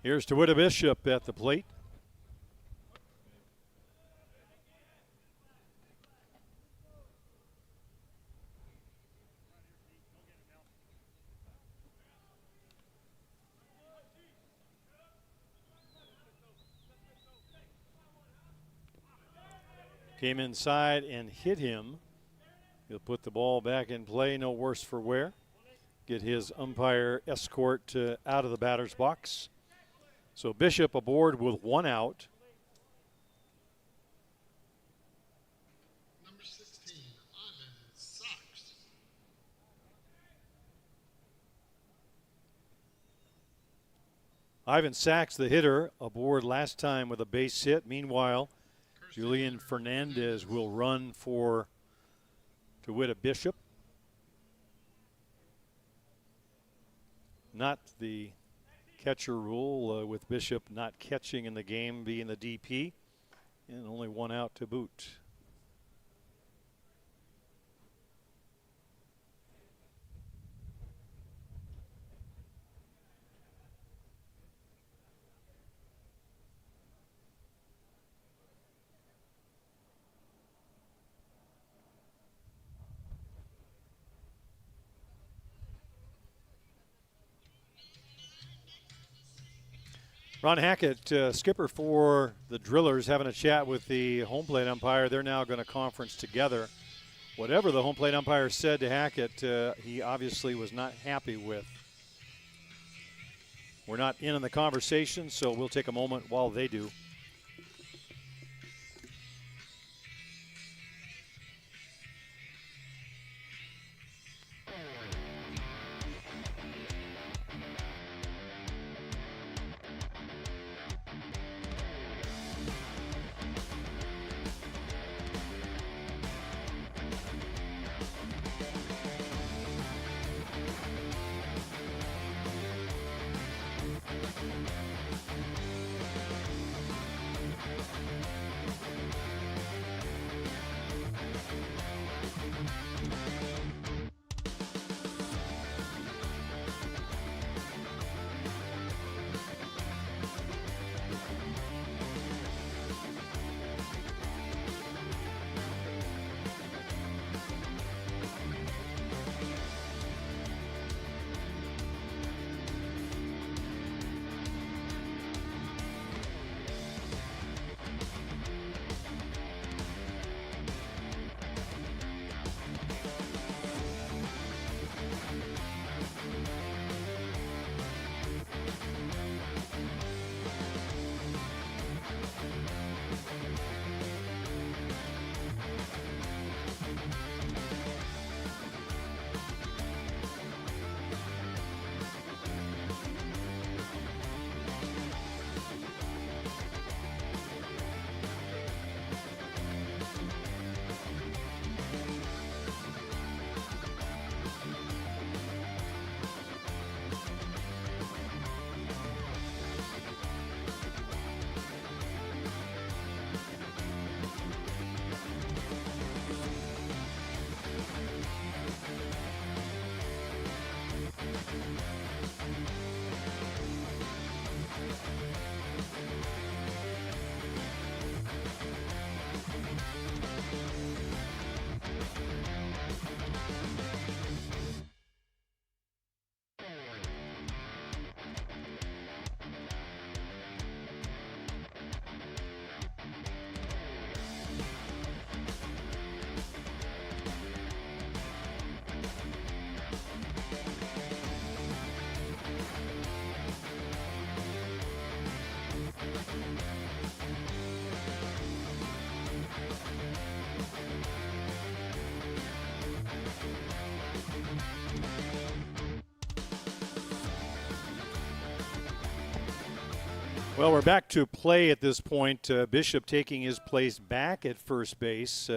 Here's Tuita Bishop at the plate. Came inside and hit him. He'll put the ball back in play, no worse for wear. Get his umpire escort out of the batter's box. So Bishop aboard with 1 out. Number 16, Ivan Sachs. Ivan Sachs, the hitter, aboard last time with a base hit. Meanwhile, Julian Fernandez will run for Tuita Bishop. Not the catcher rule with Bishop not catching in the game being the DP, and only 1 out to boot. Ron Hackett, skipper for the Drillers, having a chat with the home plate umpire. They're now going to conference together. Whatever the home plate umpire said to Hackett, he obviously was not happy with. We're not in on the conversation, so we'll take a moment while they do. Well, we're back to play at this point. Bishop taking his place back at first base.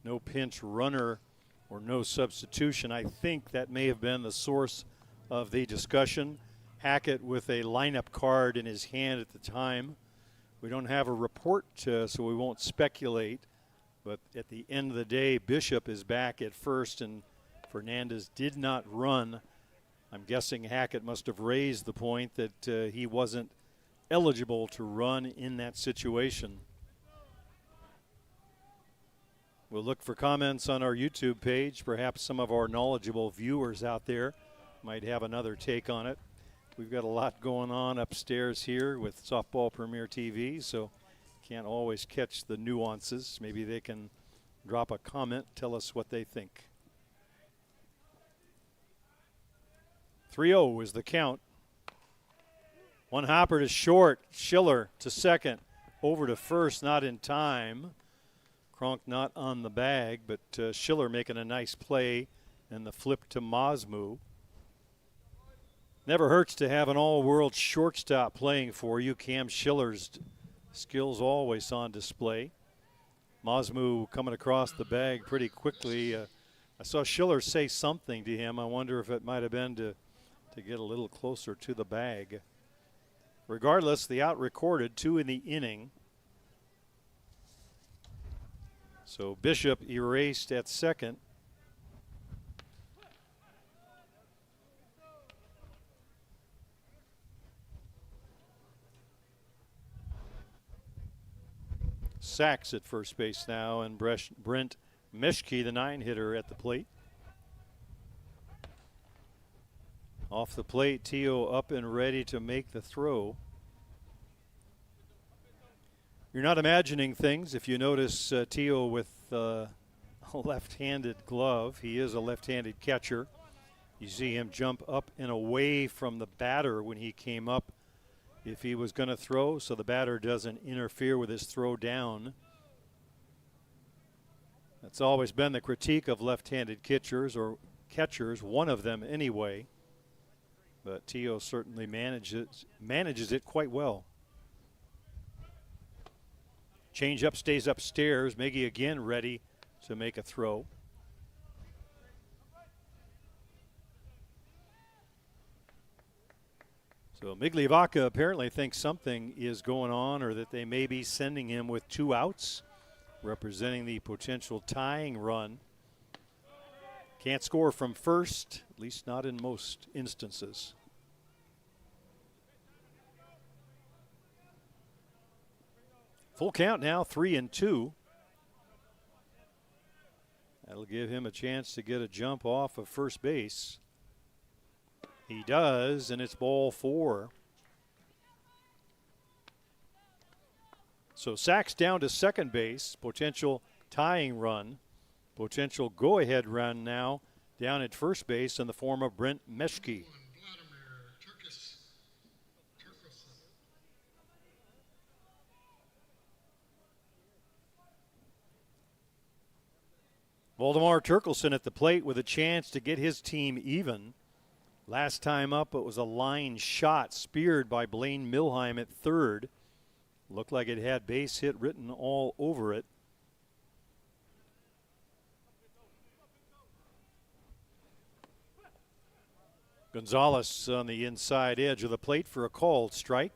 No pinch runner or no substitution. I think that may have been the source of the discussion. Hackett with a lineup card in his hand at the time. We don't have a report, so we won't speculate. But at the end of the day, Bishop is back at first, and Fernandez did not run. I'm guessing Hackett must have raised the point that he wasn't eligible to run in that situation. We'll look for comments on our YouTube page. Perhaps some of our knowledgeable viewers out there might have another take on it. We've got a lot going on upstairs here with Softball Premier TV, so can't always catch the nuances. Maybe they can drop a comment, tell us what they think. 3-0 is the count. One hopper to short. Schiller to second. Over to first, not in time. Cronk not on the bag, but Schiller making a nice play, and the flip to Mosmu. Never hurts to have an all-world shortstop playing for you. Cam Schiller's skills always on display. Mosmu coming across the bag pretty quickly. I saw Schiller say something to him. I wonder if it might have been to get a little closer to the bag. Regardless, the out recorded, 2 in the inning. So Bishop erased at second. Sachs at first base now, and Brent Meshke, the 9-hitter, at the plate. Off the plate, Teo up and ready to make the throw. You're not imagining things if you notice Teo with a left-handed glove. He is a left-handed catcher. You see him jump up and away from the batter when he came up if he was going to throw, so the batter doesn't interfere with his throw down. That's always been the critique of left-handed catchers, one of them anyway. But Teo certainly manages it quite well. Change up stays upstairs. Miggy again ready to make a throw. So Migliavaca apparently thinks something is going on, or that they may be sending him with 2 outs, representing the potential tying run. Can't score from first, at least not in most instances. Full count now, 3-2. That'll give him a chance to get a jump off of first base. He does, and it's ball 4. So Sachs down to second base, potential tying run. Potential go-ahead run now down at first base in the form of Brent Meshke. Valdemar Turkelson at the plate with a chance to get his team even. Last time up, it was a line shot speared by Blaine Milheim at third. Looked like it had base hit written all over it. Gonzalez on the inside edge of the plate for a called strike.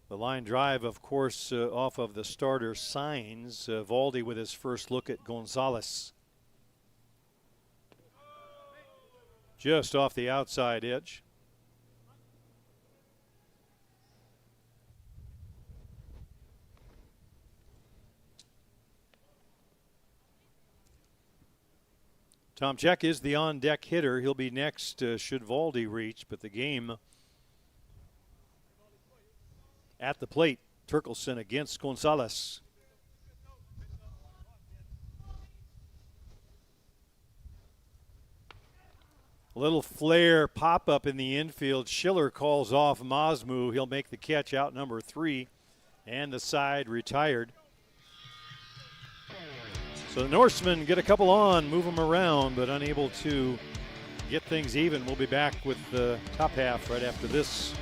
The line drive, of course, off of the starter signs. Valdi with his first look at Gonzalez. Just off the outside edge. Tom Check is the on-deck hitter. He'll be next should Valdi reach, but the game at the plate. Turkelson against Gonzalez. A little flare pop-up in the infield. Schiller calls off Mosmu. He'll make the catch out number 3, and the side retired. So the Norsemen get a couple on, move them around, but unable to get things even. We'll be back with the top half right after this.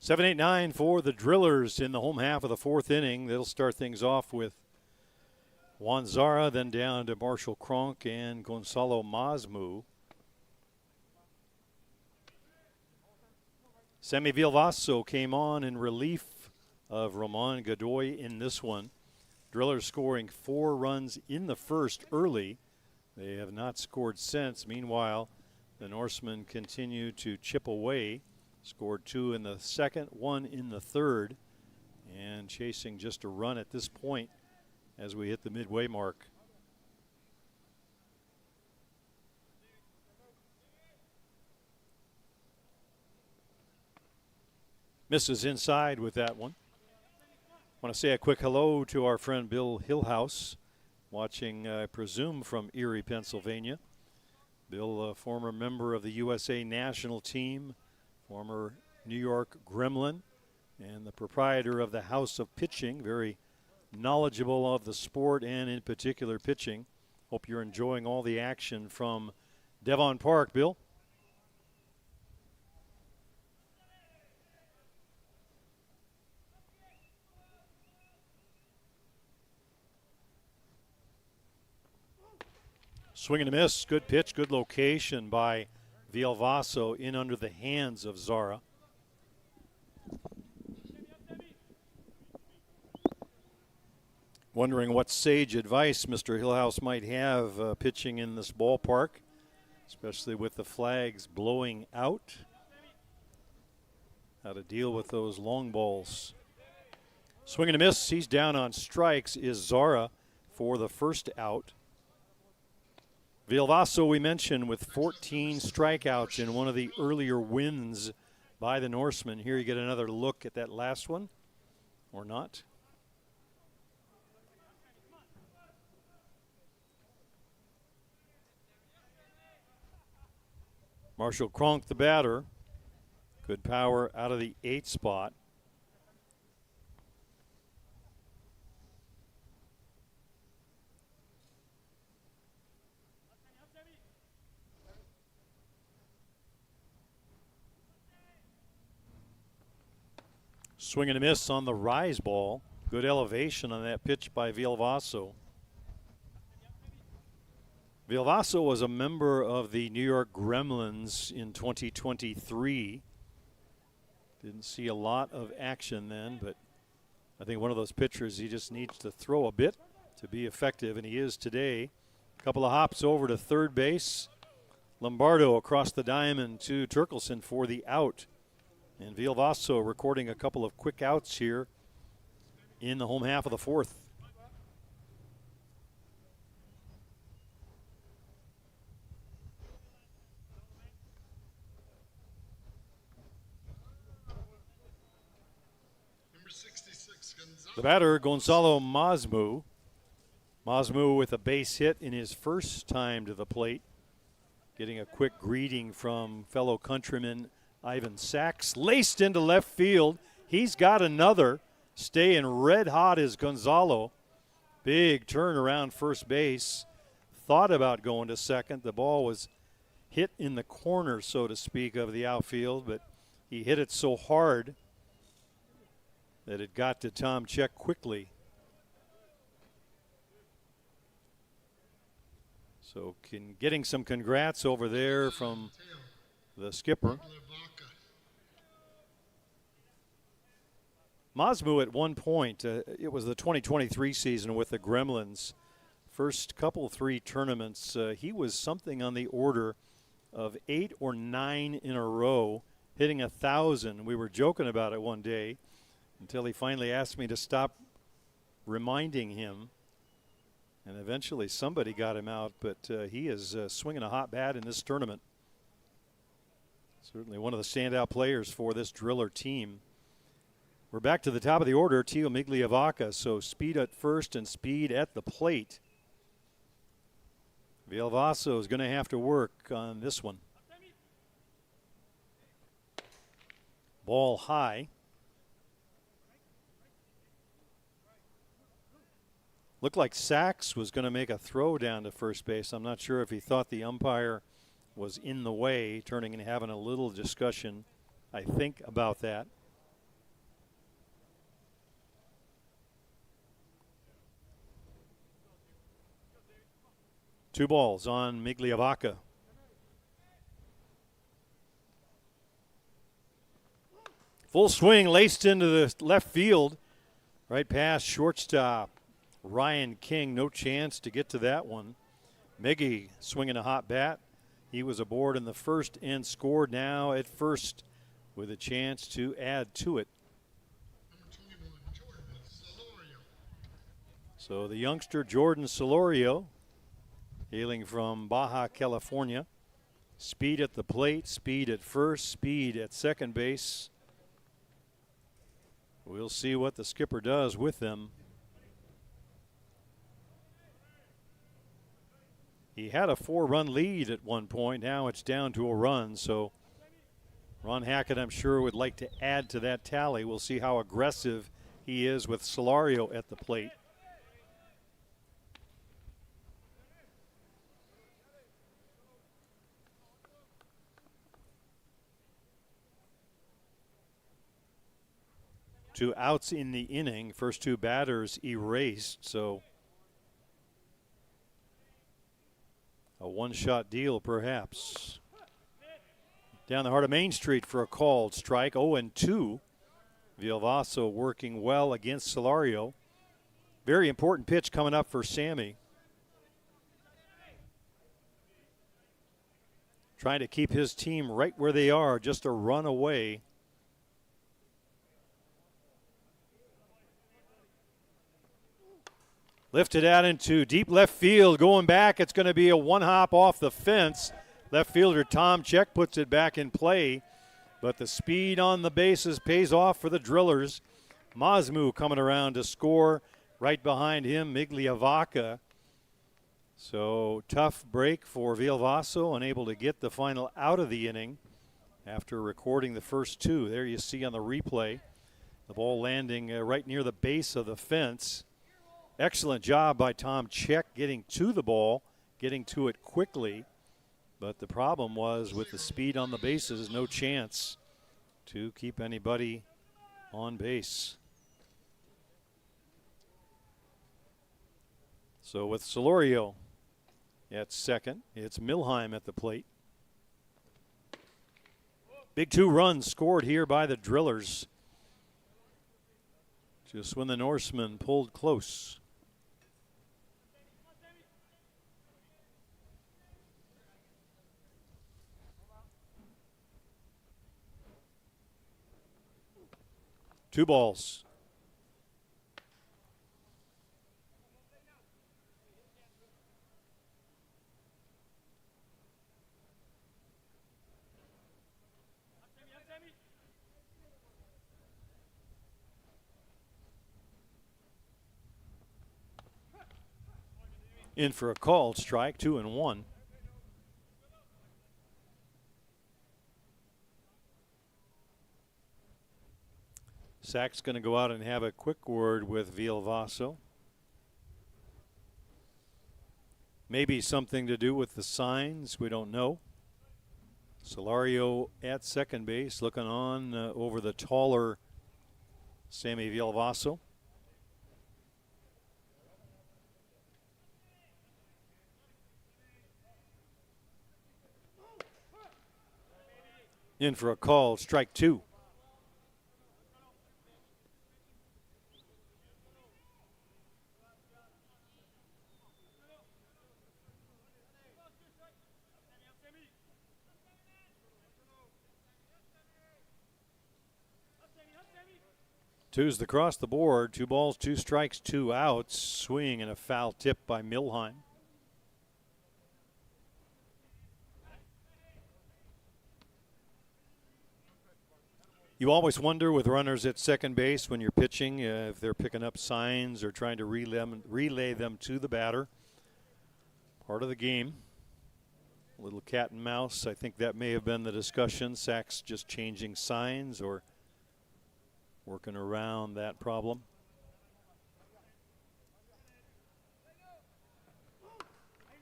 Seven, 8, 9 for the Drillers in the home half of the fourth inning. They'll start things off with Juan Zara, then down to Marshall Cronk and Gonzalo Masmu. Sammy Villalvaso came on in relief of Roman Godoy in this one. Drillers scoring 4 runs in the first early. They have not scored since. Meanwhile, the Norsemen continue to chip away. Scored 2 in the second, 1 in the third, and chasing just a run at this point as we hit the midway mark. Misses inside with that one. I want to say a quick hello to our friend Bill Hillhouse, watching, I presume, from Erie, Pennsylvania. Bill, a former member of the USA national team, former New York Gremlin, and the proprietor of the House of Pitching, very knowledgeable of the sport and in particular pitching. Hope you're enjoying all the action from Devon Park, Bill. Swing and a miss, good pitch, good location by Villalvaso in under the hands of Zara. Wondering what sage advice Mr. Hillhouse might have pitching in this ballpark, especially with the flags blowing out. How to deal with those long balls. Swing and a miss. He's down on strikes is Zara for the first out. Villalvaso, we mentioned, with 14 strikeouts in one of the earlier wins by the Norsemen. Here you get another look at that last one, or not. Marshall Cronk, the batter. Good power out of the 8th spot. Swing and a miss on the rise ball. Good elevation on that pitch by Villalvaso. Villalvaso was a member of the New York Gremlins in 2023. Didn't see a lot of action then, but I think one of those pitchers, he just needs to throw a bit to be effective, and he is today. A couple of hops over to third base. Lombardo across the diamond to Turkelson for the out. And Villalvaso recording a couple of quick outs here in the home half of the fourth. Number 66, Gonzalo. The batter, Gonzalo Masmu. Masmu with a base hit in his first time to the plate. Getting a quick greeting from fellow countryman Ivan Sachs, laced into left field. He's got another. Staying red hot is Gonzalo. Big turn around first base. Thought about going to second. The ball was hit in the corner, so to speak, of the outfield, but he hit it so hard that it got to Tom Check quickly. So getting some congrats over there from the skipper. Masmu at one point, it was the 2023 season with the Gremlins. First couple 3 tournaments, he was something on the order of 8 or 9 in a row, hitting 1,000. We were joking about it one day until he finally asked me to stop reminding him. And eventually somebody got him out, but he is swinging a hot bat in this tournament. Certainly one of the standout players for this Driller team. We're back to the top of the order, Tio Migliavaca, so speed at first and speed at the plate. Villalvaso is going to have to work on this one. Ball high. Looked like Sachs was going to make a throw down to first base. I'm not sure if he thought the umpire was in the way, turning and having a little discussion, I think, about that. Two balls on Migliavaca. Full swing, laced into the left field. Right past shortstop Ryan King. No chance to get to that one. Miggy swinging a hot bat. He was aboard in the first and scored now at first with a chance to add to it. So the youngster Jordan Solorio, hailing from Baja California. Speed at the plate, speed at first, speed at second base. We'll see what the skipper does with them. He had a 4-run lead at one point. Now it's down to a run. So Ron Hackett, I'm sure, would like to add to that tally. We'll see how aggressive he is with Solorio at the plate. Two outs in the inning. First 2 batters erased. So a one-shot deal, perhaps. Down the heart of Main Street for a called strike. 0-2. Villalvaso working well against Solorio. Very important pitch coming up for Sammy. Trying to keep his team right where they are, just a run away. Lifted out into deep left field. Going back, it's going to be a one-hop off the fence. Left fielder Tom Check puts it back in play. But the speed on the bases pays off for the Drillers. Masmu coming around to score. Right behind him, Migliavaca. So tough break for Villalvaso, unable to get the final out of the inning after recording the first 2. There you see on the replay, the ball landing right near the base of the fence. Excellent job by Tom Check getting to the ball, getting to it quickly. But the problem was with the speed on the bases, no chance to keep anybody on base. So with Solorio at second, it's Milheim at the plate. Big 2 runs scored here by the Drillers. Just when the Norsemen pulled close. Two balls. In for a called strike, 2-1. Sachs going to go out and have a quick word with Villalvaso. Maybe something to do with the signs. We don't know. Solario at second base, looking on over the taller Sammy Villalvaso. In for a call, strike two. Two's across the board. 2 balls, 2 strikes, 2 outs. Swing and a foul tip by Milheim. You always wonder with runners at second base when you're pitching if they're picking up signs or trying to relay them to the batter. Part of the game. A little cat and mouse. I think that may have been the discussion. Sachs just changing signs or working around that problem.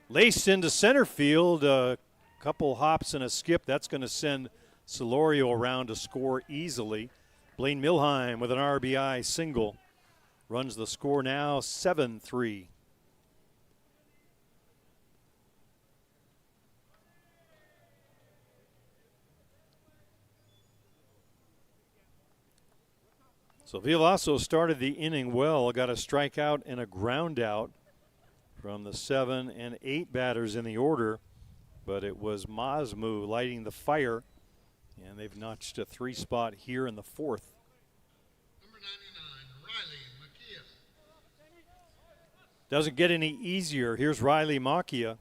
Laced into center field. A couple hops and a skip. That's going to send Solorio around to score easily. Blaine Milheim with an RBI single. Runs the score now 7-3. So Villalvaso started the inning well. Got a strikeout and a ground out from the 7 and 8 batters in the order. But it was Masmu lighting the fire. And they've notched a 3 spot here in the 4th. Number 99, Riley Makia. Doesn't get any easier. Here's Riley Makia.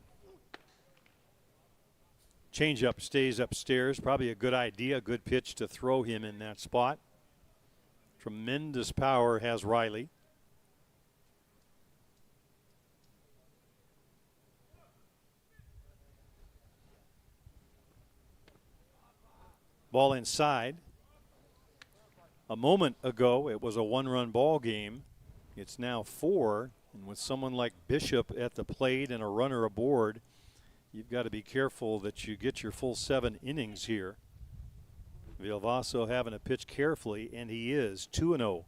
Changeup stays upstairs. Probably a good idea, good pitch to throw him in that spot. Tremendous power has Riley. Ball inside. A moment ago, it was a 1-run ball game. It's now 4, and with someone like Bishop at the plate and a runner aboard, you've got to be careful that you get your full 7 innings here. Villalvaso having to pitch carefully, and he is 2-0.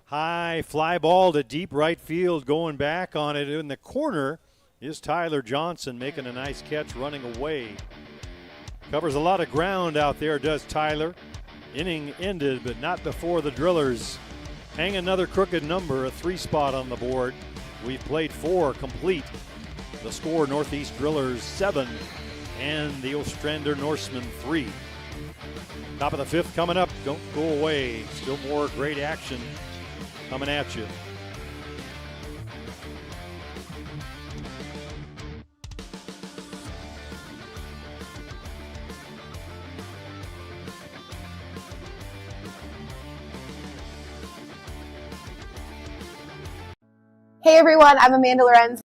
High fly ball to deep right field. Going back on it in the corner is Tyler Johnson making a nice catch running away. Covers a lot of ground out there, does Tyler. Inning ended, but not before the Drillers hang another crooked number, a 3 spot on the board. We've played 4 complete. The score, Northeast Drillers 7 and the Ostrander Norsemen 3. Top of the 5th coming up. Don't go away. Still more great action coming at you. Hey everyone, I'm Amanda Lorenz.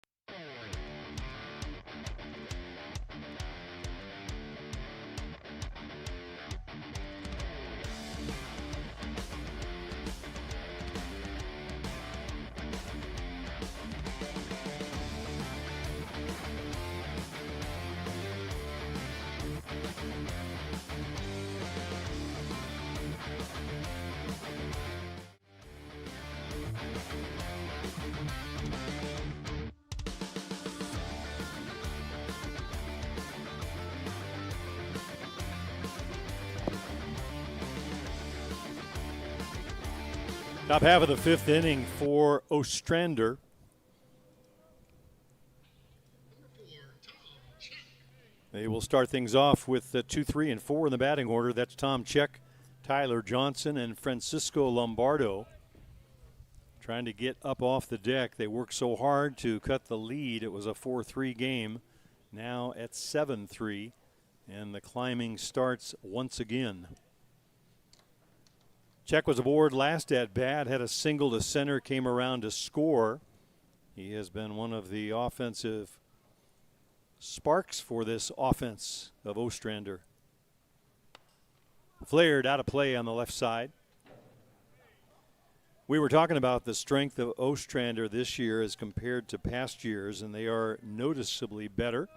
Top half of the 5th inning for Ostrander. They will start things off with 2, 3, and 4 in the batting order. That's Tom Check, Tyler Johnson, and Francisco Lombardo. Trying to get up off the deck. They worked so hard to cut the lead. It was a 4-3 game. Now at 7-3, and the climbing starts once again. Check was aboard last at bat, had a single to center, came around to score. He has been one of the offensive sparks for this offense of Ostrander. Flared out of play on the left side. We were talking about the strength of Ostrander this year as compared to past years, and they are noticeably better.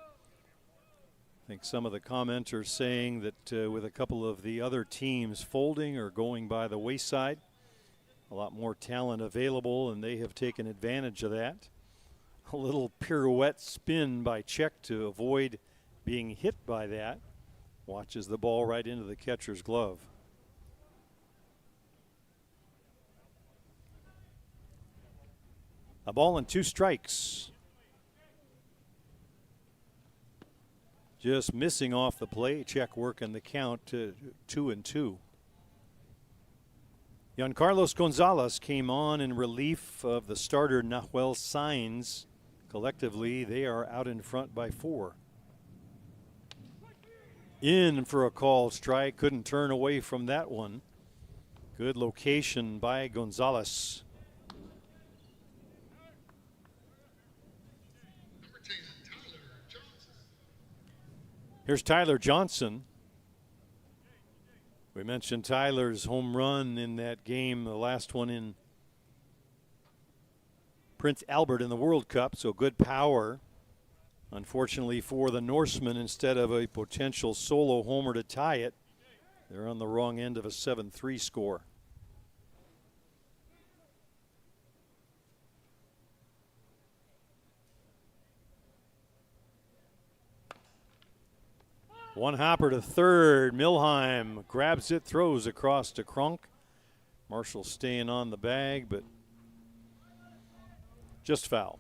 I think some of the commenters saying that with a couple of the other teams folding or going by the wayside, a lot more talent available, and they have taken advantage of that. A little pirouette spin by Czech to avoid being hit by that. Watches the ball right into the catcher's glove. A ball and 2 strikes. Just missing off the plate. Czech working the count to 2-2. Giancarlos Gonzalez came on in relief of the starter Nahuel Sainz. Collectively, they are out in front by 4. In for a called strike. Couldn't turn away from that one. Good location by Gonzalez. Number 10, Tyler Johnson. Here's Tyler Johnson. We mentioned Tyler's home run in that game, the last one in Prince Albert in the World Cup, so good power. Unfortunately for the Norsemen, instead of a potential solo homer to tie it, they're on the wrong end of a 7-3 score. One hopper to third. Milheim grabs it, throws across to Kronk. Marshall staying on the bag, but just foul.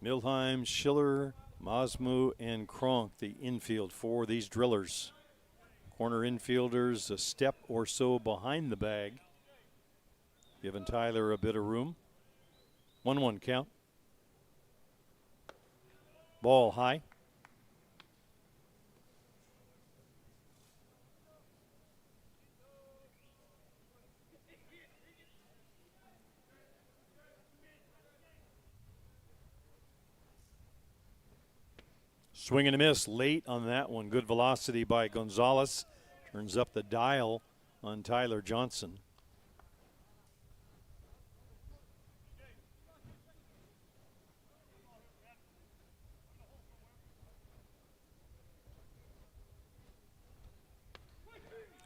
Milheim, Schiller, Masmu, and Kronk, the infield for these drillers. Corner infielders a step or so behind the bag, giving Tyler a bit of room. 1-1 count. Ball high. Swing and a miss late on that one. Good velocity by Gonzalez. Turns up the dial on Tyler Johnson.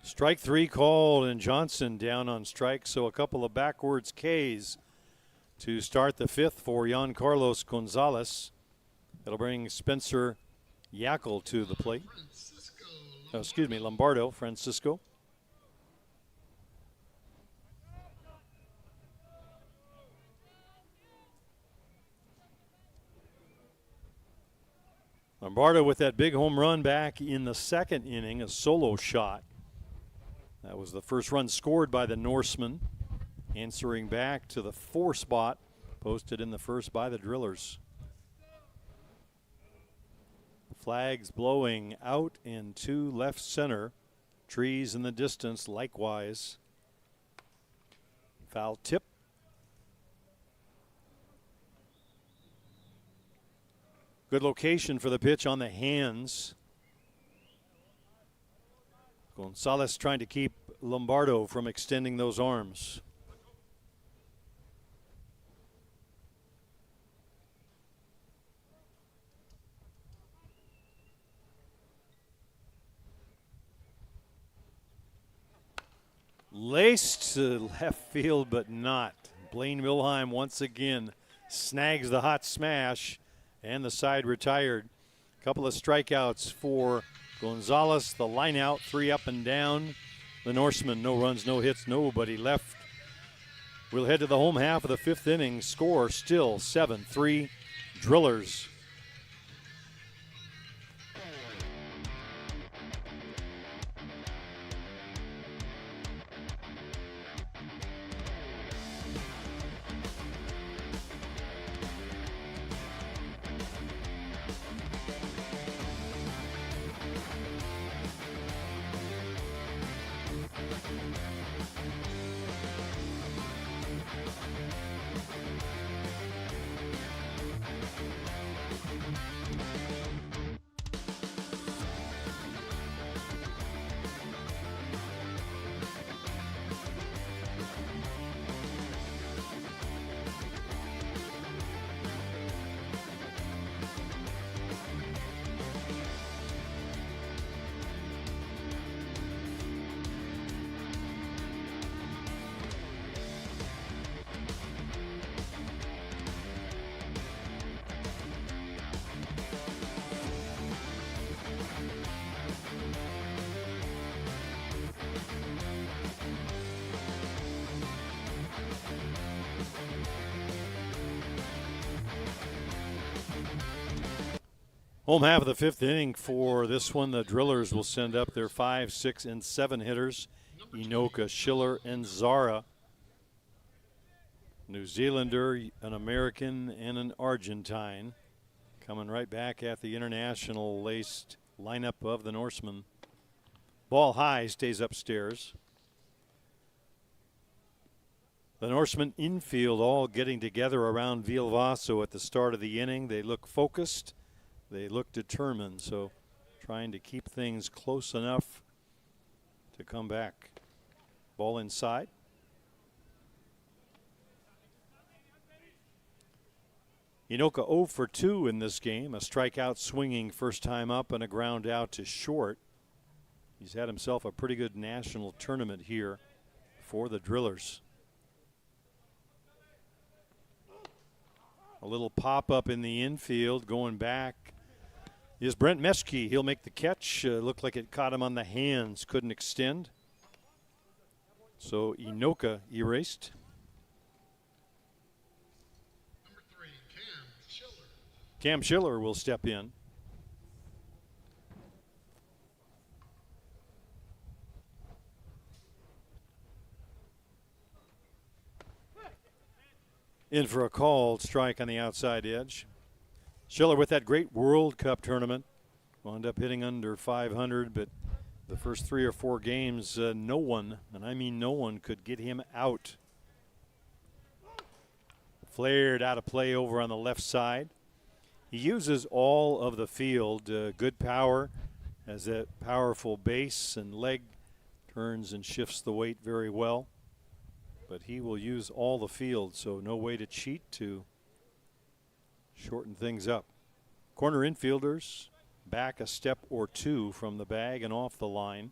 Strike 3 called, and Johnson down on strike, so a couple of backwards Ks to start the 5th for Giancarlos Gonzalez. That'll bring Spencer Yackel to the plate. Lombardo Francisco. Lombardo with that big home run back in the 2nd inning, a solo shot. That was the first run scored by the Norseman, answering back to the 4 spot posted in the 1st by the Drillers. Flags blowing out and to left center. Trees in the distance likewise. Foul tip. Good location for the pitch on the hands. Gonzalez trying to keep Lombardo from extending those arms. Laced to left field, but not. Blaine Milheim once again snags the hot smash, and the side retired. Couple of strikeouts for Gonzalez. The line out, 3 up and down. The Norseman, no runs, no hits, nobody left. We'll head to the home half of the 5th inning. Score still 7-3 Drillers. Home half of the fifth inning for this one. The Drillers will send up their 5, 6, and 7 hitters. Inoka, Schiller, and Zara. New Zealander, an American, and an Argentine. Coming right back at the international laced lineup of the Norsemen. Ball high, stays upstairs. The Norsemen infield all getting together around Vilvaso at the start of the inning. They look focused. They look determined. So trying to keep things close enough to come back. Ball inside. Inoka 0 for 2 in this game. A strikeout swinging first time up and a ground out to short. He's had himself a pretty good national tournament here for the Drillers. A little pop up in the infield going back is Brent Meschke. He'll make the catch. Looked like it caught him on the hands. Couldn't extend. So Inoka erased. Number 3, Cam Schiller. Cam Schiller will step in. In for a called strike on the outside edge. Schiller with that great World Cup tournament. Wound up hitting under 500, but the first 3 or 4 games, no one, and I mean no one, could get him out. Flared out of play over on the left side. He uses all of the field. Good power, has that powerful base and leg, turns and shifts the weight very well. But he will use all the field, so no way to cheat to shorten things up. Corner infielders back a step or 2 from the bag and off the line.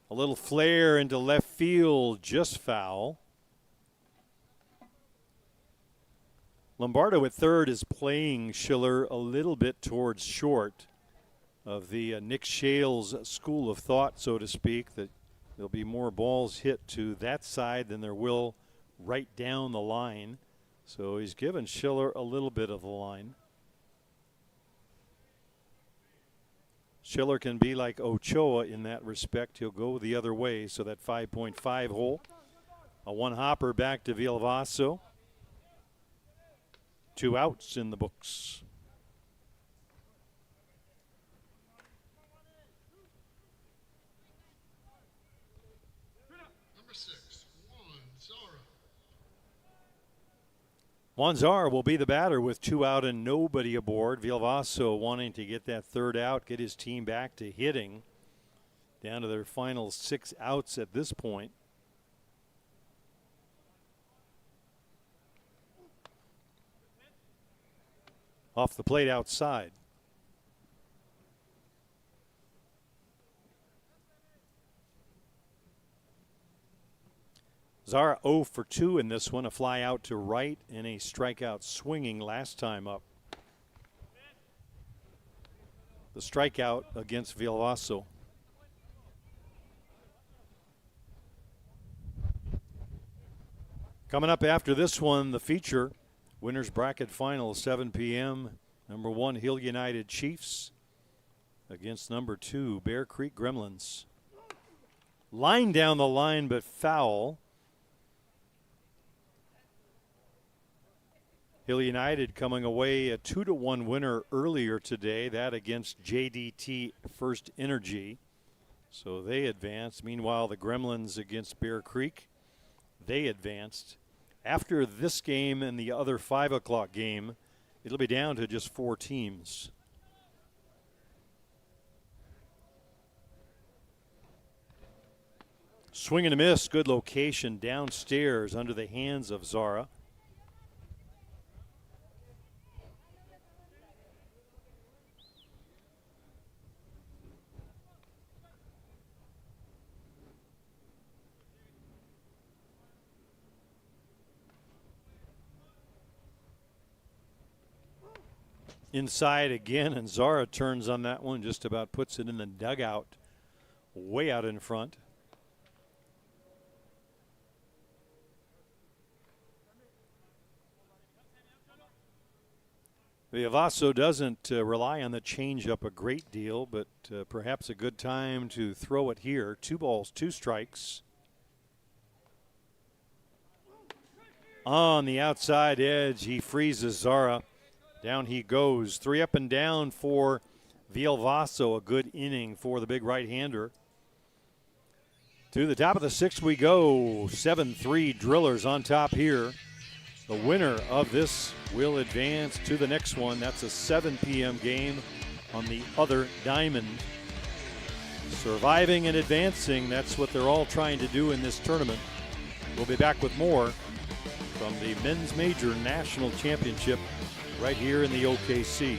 A little flare into left field, just foul. Lombardo at third is playing Schiller a little bit towards short of the Nick Shales school of thought, so to speak, that there'll be more balls hit to that side than there will right down the line. So he's given Schiller a little bit of the line. Schiller can be like Ochoa in that respect. He'll go the other way, so that 5.5 hole. A one hopper back to Vilvaso. 2 outs in the books. Number 6, Juan Zara. Juan Zara will be the batter with 2 out and nobody aboard. Vilvaso wanting to get that 3rd out, get his team back to hitting. Down to their final 6 outs at this point. Off the plate outside. Zara 0 for 2 in this one. A fly out to right and a strikeout swinging last time up. The strikeout against Vilvaso. Coming up after this one, the feature. Winners bracket final, 7 p.m. Number 1, Hill United Chiefs against number 2, Bear Creek Gremlins. Line down the line, but foul. Hill United coming away a 2-1 winner earlier today, that against JDT First Energy. So they advanced. Meanwhile, the Gremlins against Bear Creek, they advanced. After this game and the other 5 o'clock game, it'll be down to just 4 teams. Swing and a miss, good location downstairs under the hands of Zara. Inside again, and Zara turns on that one, just about puts it in the dugout, way out in front. Villavaso doesn't rely on the changeup a great deal, but perhaps a good time to throw it here. 2 balls, 2 strikes. On the outside edge, he freezes Zara. Down he goes. 3 up and down for Villavaso. A good inning for the big right-hander. To the top of the 6th we go. 7-3 Drillers on top here. The winner of this will advance to the next one. That's a 7 p.m. game on the other diamond. Surviving and advancing, that's what they're all trying to do in this tournament. We'll be back with more from the Men's Major National Championship right here in the OKC.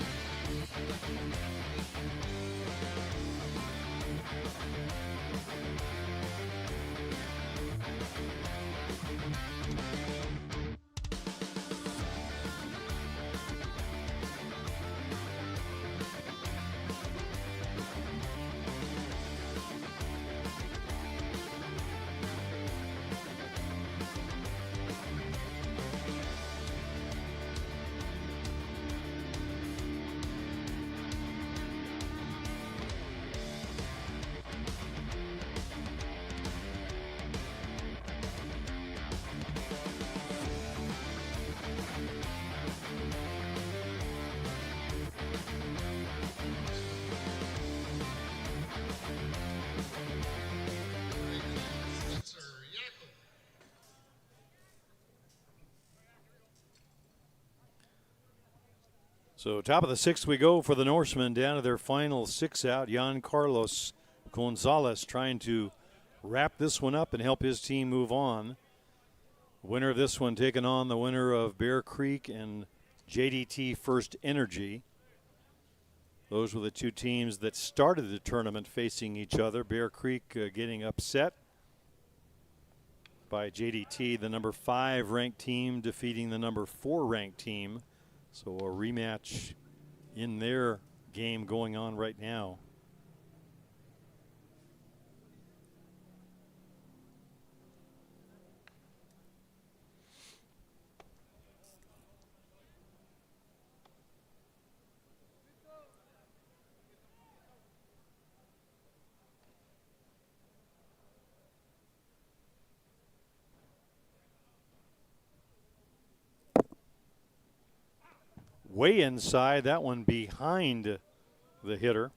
So top of the 6th we go for the Norsemen, down to their final 6 out. Jan Carlos Gonzalez trying to wrap this one up and help his team move on. Winner of this one taking on the winner of Bear Creek and JDT First Energy. Those were the 2 teams that started the tournament facing each other. Bear Creek getting upset by JDT, the number 5 ranked team, defeating the number 4 ranked team. So a rematch in their game going on right now. Way inside, that one behind the hitter.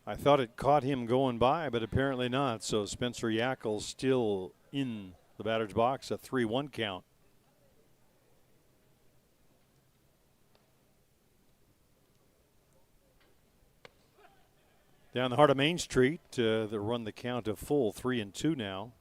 I thought it caught him going by, but apparently not. So Spencer Yackel still in the batter's box, a 3-1 count. Down the heart of Main Street, they run the count of full 3-2 now.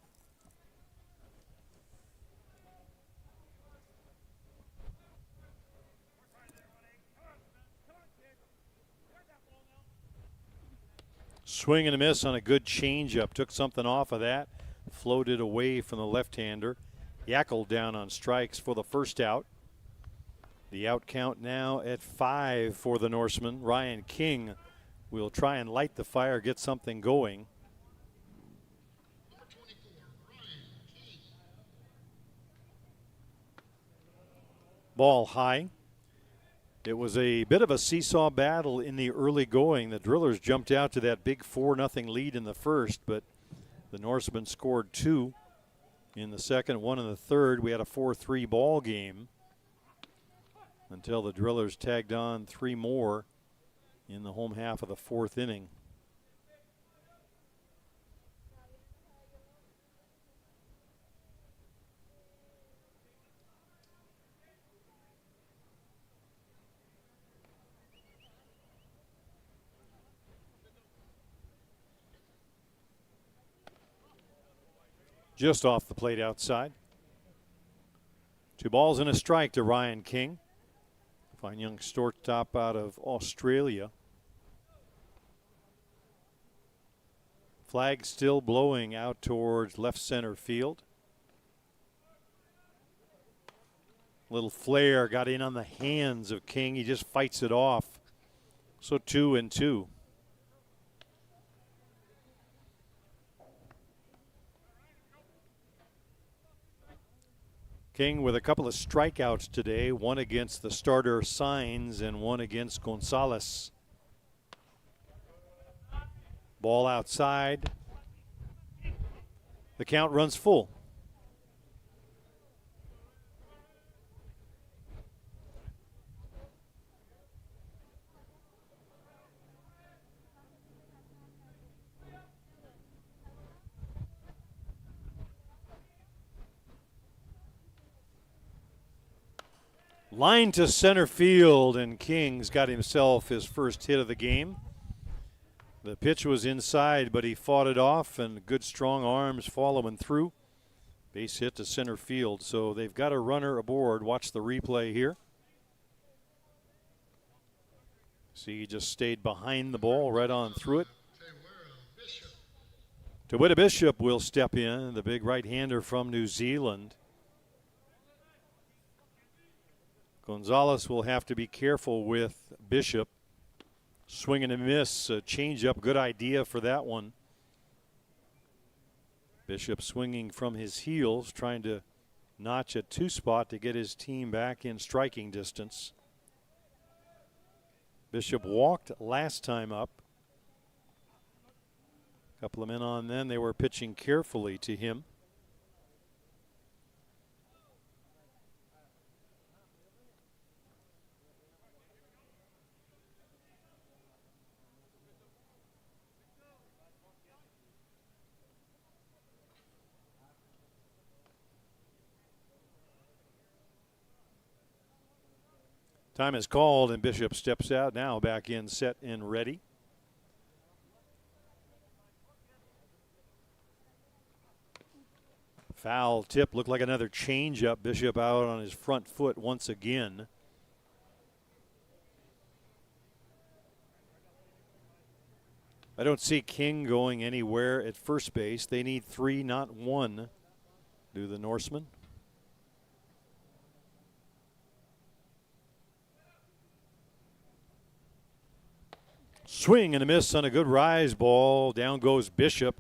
Swing and a miss on a good changeup. Took something off of that. Floated away from the left-hander. Yackel down on strikes for the first out. The out count now at 5 for the Norseman. Ryan King will try and light the fire, get something going. Number 24, Ryan King. Ball high. It was a bit of a seesaw battle in the early going. The Drillers jumped out to that big 4-0 lead in the first, but the Norsemen scored 2 in the second, 1 in the third. We had a 4-3 ball game until the Drillers tagged on 3 more in the home half of the 4th inning. Just off the plate outside. 2 balls and a strike to Ryan King. Fine young shortstop out of Australia. Flag still blowing out towards left center field. Little flare got in on the hands of King. He just fights it off. So 2-2. King with a couple of strikeouts today, one against the starter Signs and one against Gonzalez. Ball outside. The count runs full. Line to center field, and King's got himself his first hit of the game. The pitch was inside, but he fought it off, and good strong arms following through. Base hit to center field, so they've got a runner aboard. Watch the replay here. See, he just stayed behind the ball, right on through it. Tawita Bishop will step in, the big right-hander from New Zealand. Gonzalez will have to be careful with Bishop. Swing and a miss, a change-up, good idea for that one. Bishop swinging from his heels, trying to notch a two-spot to get his team back in striking distance. Bishop walked last time up. A couple of men on then, they were pitching carefully to him. Time is called, and Bishop steps out now, back in, set and ready. Foul tip, looked like another changeup. Bishop out on his front foot once again. I don't see King going anywhere at first base. They need 3, not 1, do the Norsemen. Swing and a miss on a good rise ball. Down goes Bishop.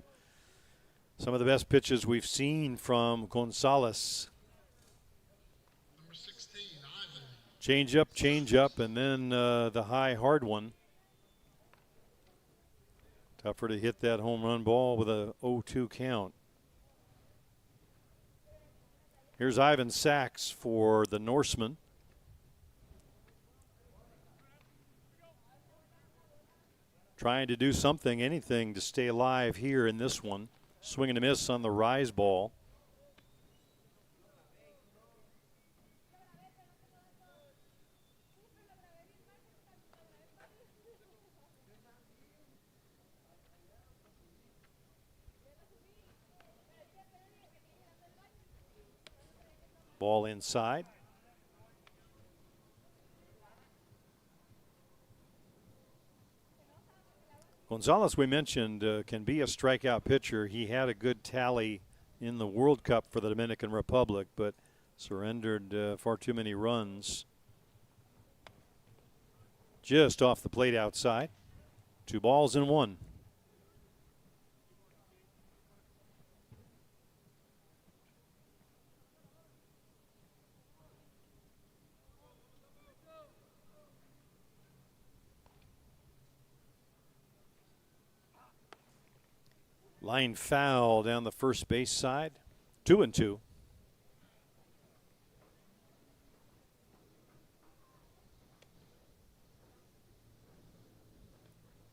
Some of the best pitches we've seen from Gonzalez. Number 16, Ivan. Change up, and then the high, hard one. Tougher to hit that home run ball with a 0-2 count. Here's Ivan Sachs for the Norsemen. Trying to do something, anything to stay alive here in this one. Swing and a miss on the rise ball. Ball inside. Gonzalez, we mentioned, can be a strikeout pitcher. He had a good tally in the World Cup for the Dominican Republic, but surrendered far too many runs. Just off the plate outside. 2 balls and 1. Line foul down the first base side. 2-2.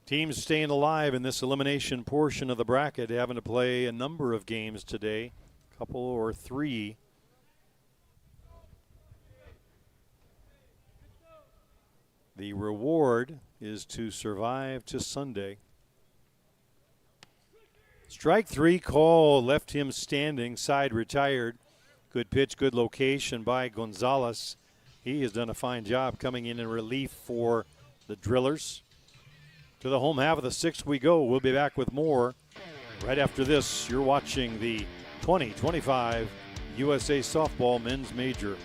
Teams staying alive in this elimination portion of the bracket, having to play a number of games today, a couple or 3. The reward is to survive to Sunday. Strike 3 call left him standing, side retired. Good pitch, good location by Gonzalez. He has done a fine job coming in relief for the Drillers. To the home half of the 6th we go. We'll be back with more right after this. You're watching the 2025 USA Softball Men's Major.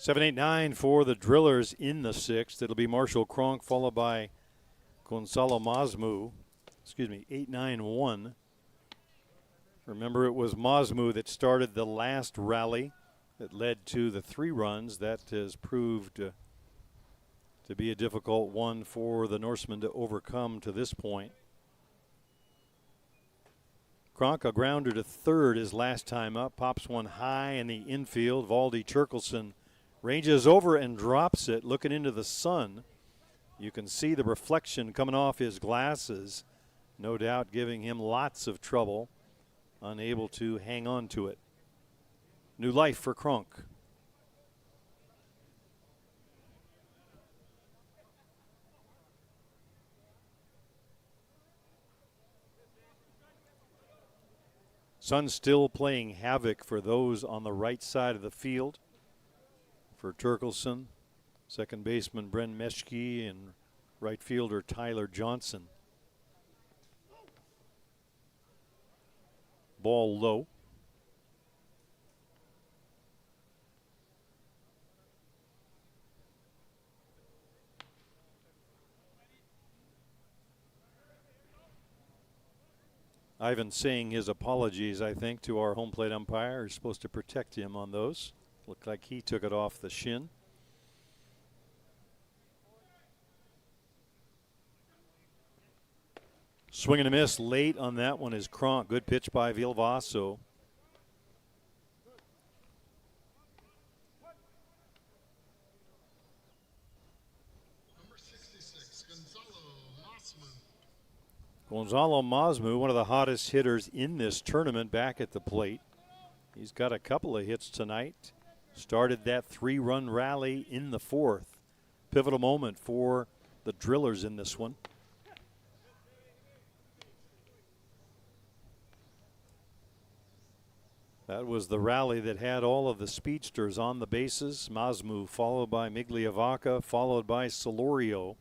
7-8-9 for the Drillers in the sixth. It'll be Marshall Kronk followed by Gonzalo Masmu. 8-9-1. Remember, it was Masmu that started the last rally that led to the 3 runs. That has proved to be a difficult one for the Norseman to overcome to this point. Kronk, a grounder to third his last time up, pops one high in the infield. Valdi Turkelson ranges over and drops it, looking into the sun. You can see the reflection coming off his glasses, no doubt giving him lots of trouble, unable to hang on to it. New life for Kronk. Sun still playing havoc for those on the right side of the field. For Turkelson, second baseman Bren Meschke, and right fielder Tyler Johnson. Ball low. Ivan saying his apologies, I think, to our home plate umpire. He's supposed to protect him on those. Looked like he took it off the shin. Swing and a miss late on that one is Kronk. Good pitch by Vilvaso. Number 66, Gonzalo Masmu. Gonzalo Masmu, one of the hottest hitters in this tournament, back at the plate. He's got a couple of hits tonight. Started that 3-run rally in the 4th. Pivotal moment for the Drillers in this one. That was the rally that had all of the speedsters on the bases. Masmu followed by Migliavaca, followed by Solorio.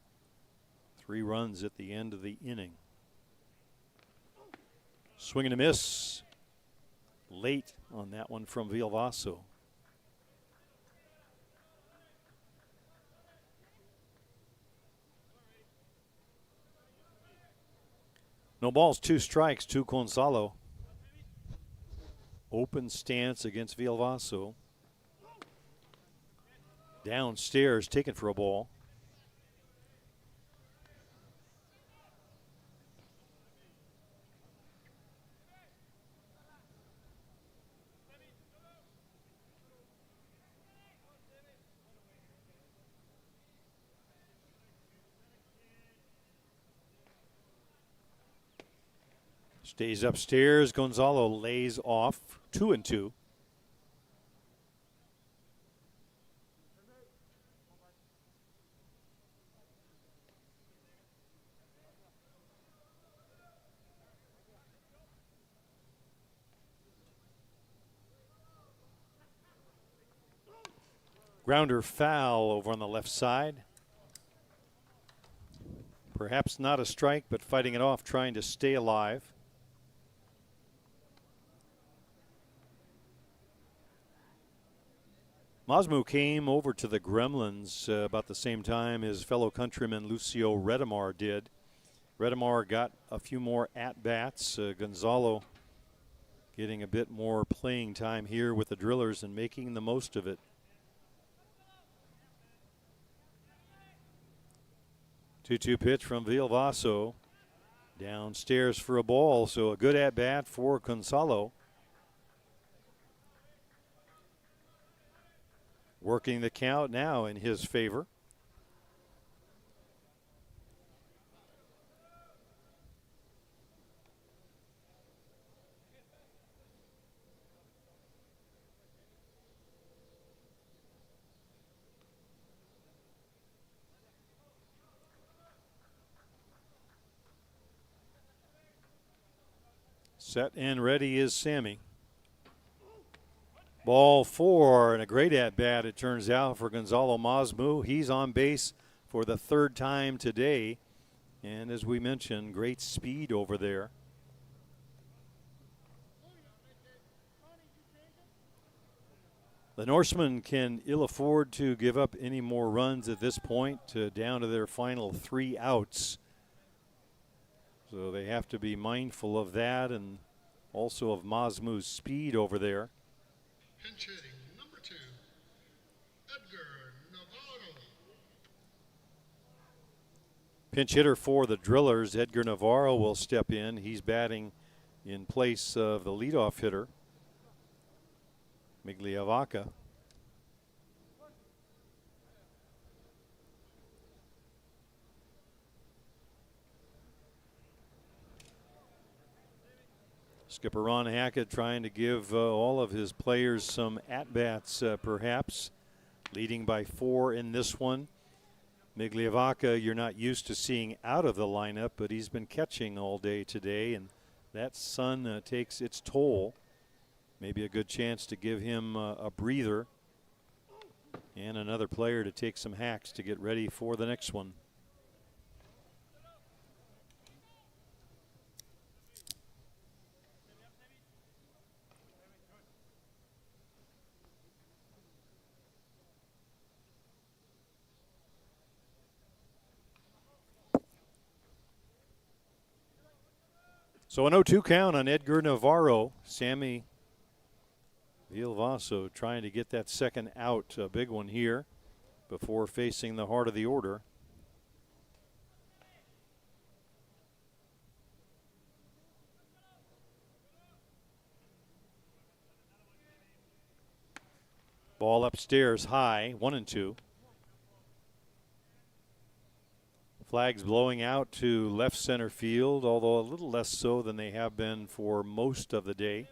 3 runs at the end of the inning. Swing and a miss late on that one from Vilvaso. No balls, 2 strikes to Gonzalo. Open stance against Vilvaso. Downstairs, taken for a ball. Stays upstairs. Gonzalo lays off. 2-2. Grounder foul over on the left side. Perhaps not a strike, but fighting it off, trying to stay alive. Masmu came over to the Gremlins about the same time his fellow countryman Lucio Redemar did. Redemar got a few more at-bats. Gonzalo getting a bit more playing time here with the Drillers and making the most of it. 2-2 pitch from Vilvaso. Downstairs for a ball, so a good at-bat for Gonzalo. Working the count now in his favor. Set and ready is Sammy. Ball 4 and a great at-bat, it turns out, for Gonzalo Masmu. He's on base for the 3rd time today. And as we mentioned, great speed over there. The Norsemen can ill afford to give up any more runs at this point, down to their final 3 outs. So they have to be mindful of that and also of Masmu's speed over there. Pinch hitting, number 2, Edgar Navarro. Pinch hitter for the Drillers, Edgar Navarro, will step in. He's batting in place of the leadoff hitter, Migliavaca. Skipper Ron Hackett trying to give all of his players some at-bats, perhaps. Leading by 4 in this one. Migliavaca, you're not used to seeing out of the lineup, but he's been catching all day today, and that sun takes its toll. Maybe a good chance to give him a breather and another player to take some hacks to get ready for the next one. So an 0-2 count on Edgar Navarro. Sammy Vilvaso trying to get that second out, a big one here, before facing the heart of the order. Ball upstairs high, 1-2. Flags blowing out to left center field, although a little less so than they have been for most of the day.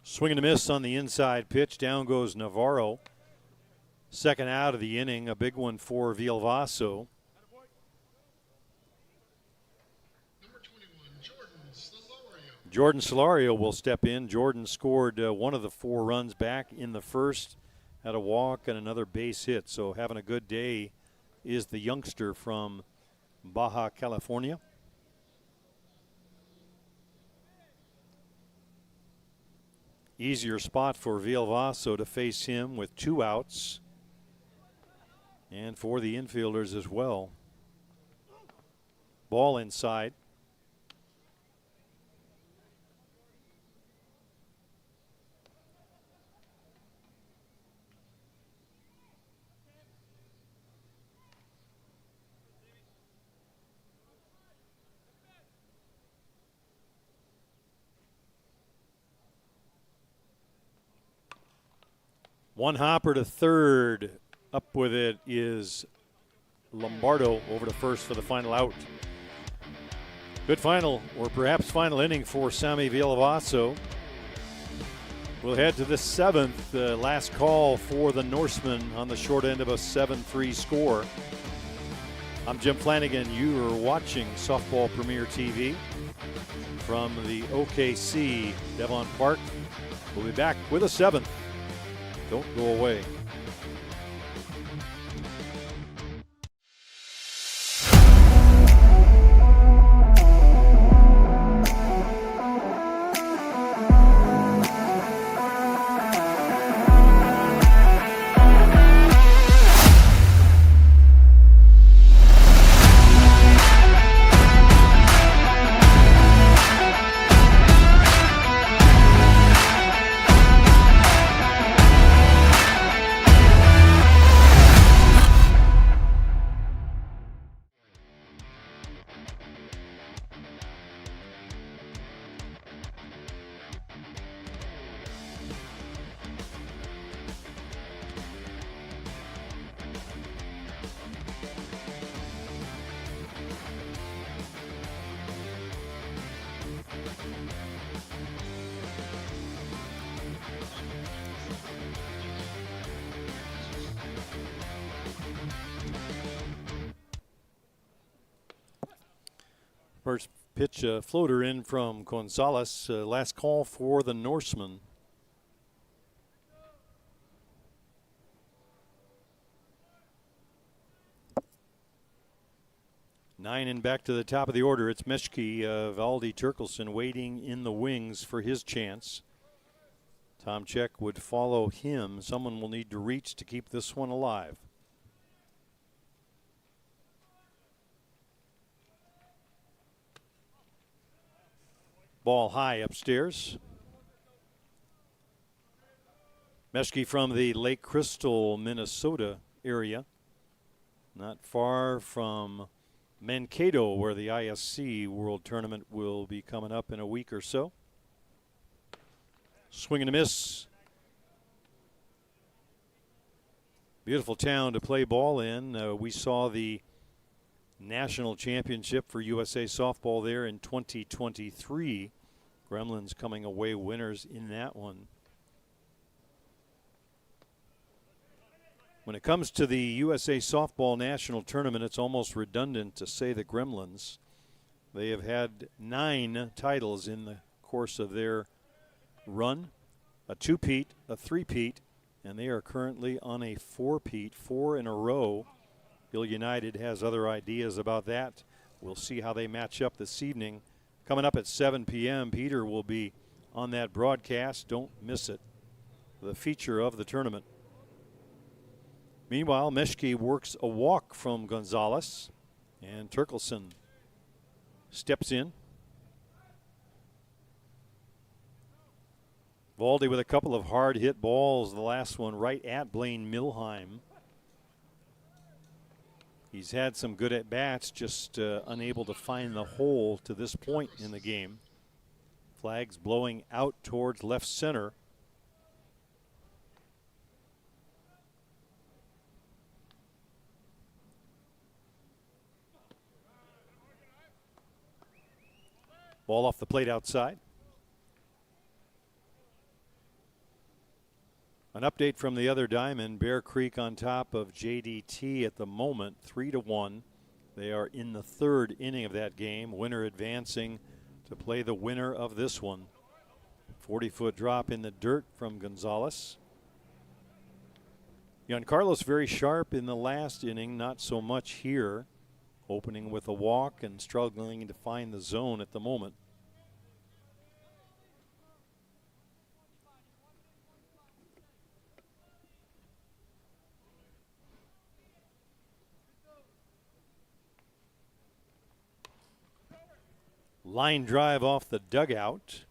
Swing and a miss on the inside pitch. Down goes Navarro. Second out of the inning, a big one for Vilvaso. Number 21, Jordan Solario. Jordan Solario will step in. Jordan scored one of the 4 runs back in the first. Had a walk and another base hit, so having a good day is the youngster from Baja California. Easier spot for Vilvaso to face him with 2 outs, and for the infielders as well. Ball inside. One hopper to third. Up with it is Lombardo over to first for the final out. Good final, or perhaps final inning for Sammy Vilvaso. We'll head to the 7th, last call for the Norsemen on the short end of a 7-3 score. I'm Jim Flanagan. You are watching Softball Premier TV from the OKC Devon Park. We'll be back with a 7th. Don't go away. First pitch, floater in from Gonzalez. Last call for the Norsemen. 9 and back to the top of the order. It's Meshki Valdi Turkelson waiting in the wings for his chance. Tom Check would follow him. Someone will need to reach to keep this one alive. Ball high upstairs. Meshki from the Lake Crystal, Minnesota area. Not far from Mankato, where the ISC World Tournament will be coming up in a week or so. Swing and a miss. Beautiful town to play ball in. We saw the national championship for USA softball there in 2023. Gremlins coming away winners in that one. When it comes to the USA Softball National Tournament, it's almost redundant to say the Gremlins. They have had 9 titles in the course of their run, a 2-peat, a 3-peat, and they are currently on a 4-peat, 4 in a row. Hill United has other ideas about that. We'll see how they match up this evening. Coming up at 7 p.m., Peter will be on that broadcast. Don't miss it. The feature of the tournament. Meanwhile, Meshki works a walk from Gonzalez, and Turkelson steps in. Valdi with a couple of hard hit balls, the last one right at Blaine Milheim. He's had some good at bats, just unable to find the hole to this point in the game. Flags blowing out towards left center. Ball off the plate outside. An update from the other diamond. Bear Creek on top of JDT at the moment, 3-1. They are in the 3rd inning of that game. Winner advancing to play the winner of this one. 40-foot drop in the dirt from Gonzalez. Giancarlo's very sharp in the last inning, not so much here. Opening with a walk and struggling to find the zone at the moment. Line drive off the dugout.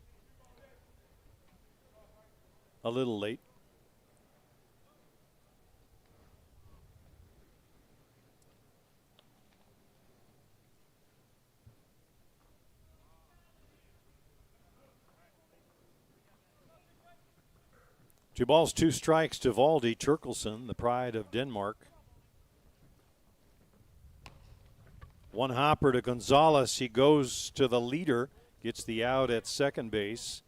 A little late. Two balls, 2 strikes to Valdi Turkelson, the pride of Denmark. One hopper to Gonzalez. He goes to the leader, gets the out at second base.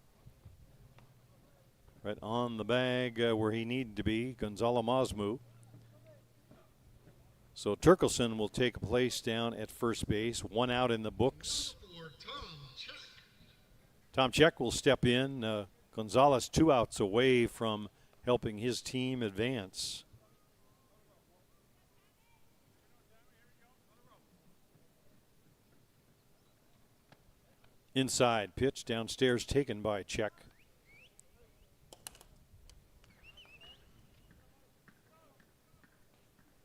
Right on the bag where he needed to be, Gonzalo Masmu. So Turkelson will take a place down at first base. 1 out in the books. Tom Check will step in. Gonzalez 2 outs away from helping his team advance. Inside pitch downstairs taken by Check.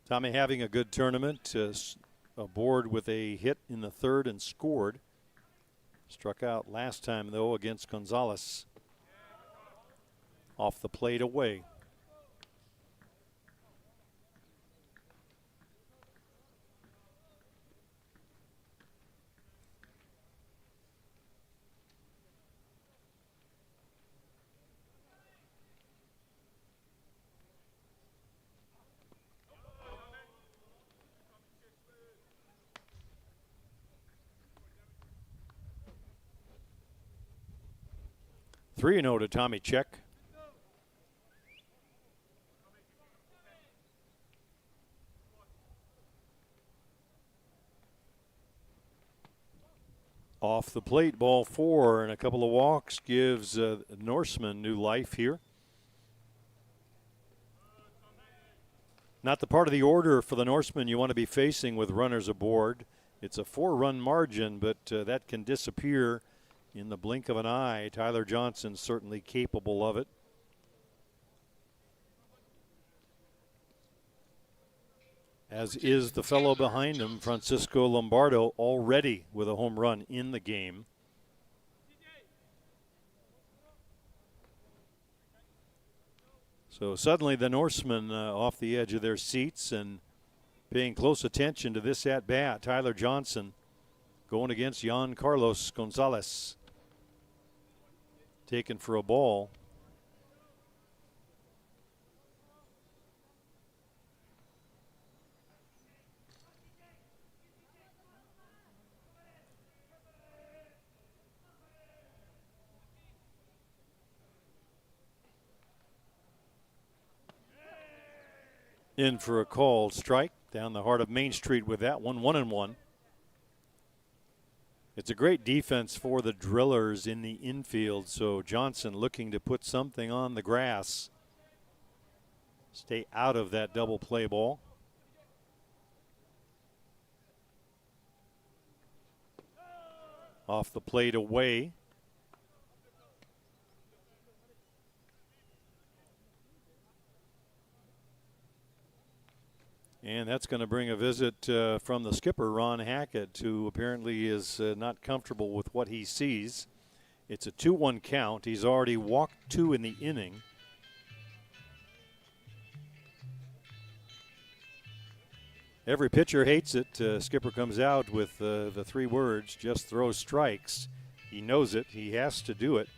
Tommy having a good tournament, aboard with a hit in the 3rd and scored. Struck out last time though against Gonzalez. Off the plate away. Three and 0 to Tommy Check. Off the plate, ball 4, and a couple of walks gives Norseman new life here. Not the part of the order for the Norseman you want to be facing with runners aboard. It's a 4-run margin, but that can disappear in the blink of an eye. Tyler Johnson certainly capable of it. As is the fellow behind him, Francisco Lombardo, already with a home run in the game. So suddenly the Norsemen off the edge of their seats and paying close attention to this at-bat. Tyler Johnson going against Jan Carlos Gonzalez. Taken for a ball. In for a called strike down the heart of Main Street with that one, 1-1. It's a great defense for the Drillers in the infield, so Johnson looking to put something on the grass. Stay out of that double play ball. Off the plate away. And that's going to bring a visit from the skipper, Ron Hackett, who apparently is not comfortable with what he sees. It's a 2-1 count. He's already walked 2 in the inning. Every pitcher hates it. Skipper comes out with the 3 words, just throw strikes. He knows it. He has to do it.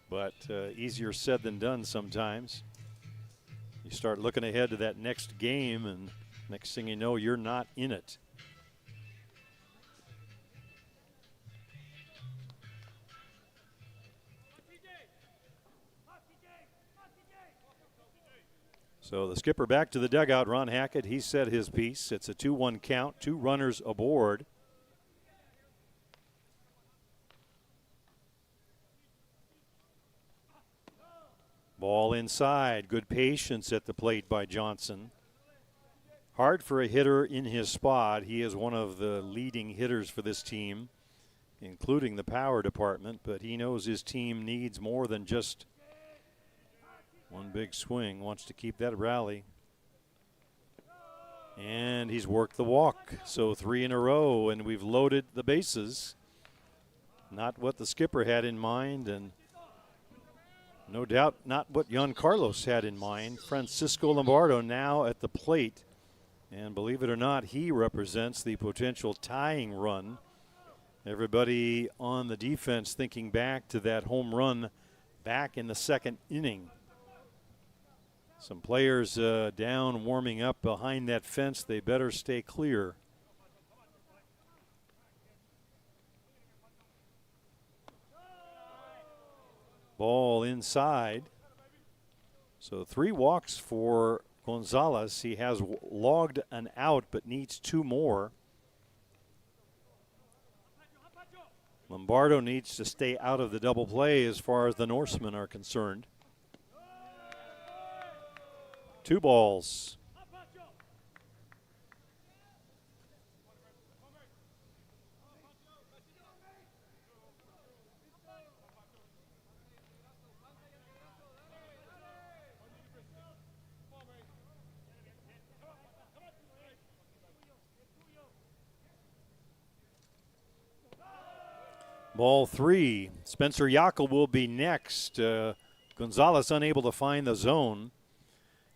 But easier said than done sometimes. You start looking ahead to that next game, and next thing you know, you're not in it. So the skipper back to the dugout, Ron Hackett. He said his piece. It's a 2-1 count, 2 runners aboard. Ball inside. Good patience at the plate by Johnson. Hard for a hitter in his spot. He is one of the leading hitters for this team, including the power department, but he knows his team needs more than just one big swing. Wants to keep that rally. And he's worked the walk. So 3 in a row, and we've loaded the bases. Not what the skipper had in mind, and no doubt not what Jan Carlos had in mind. Francisco Lombardo now at the plate. And believe it or not, he represents the potential tying run. Everybody on the defense thinking back to that home run back in the 2nd inning. Some players down warming up behind that fence. They better stay clear. Ball inside. So 3 walks for Gonzalez. He has logged an out but needs 2 more. Lombardo needs to stay out of the double play as far as the Norsemen are concerned. 2 balls. Ball 3. Spencer Yackel will be next. Gonzalez unable to find the zone.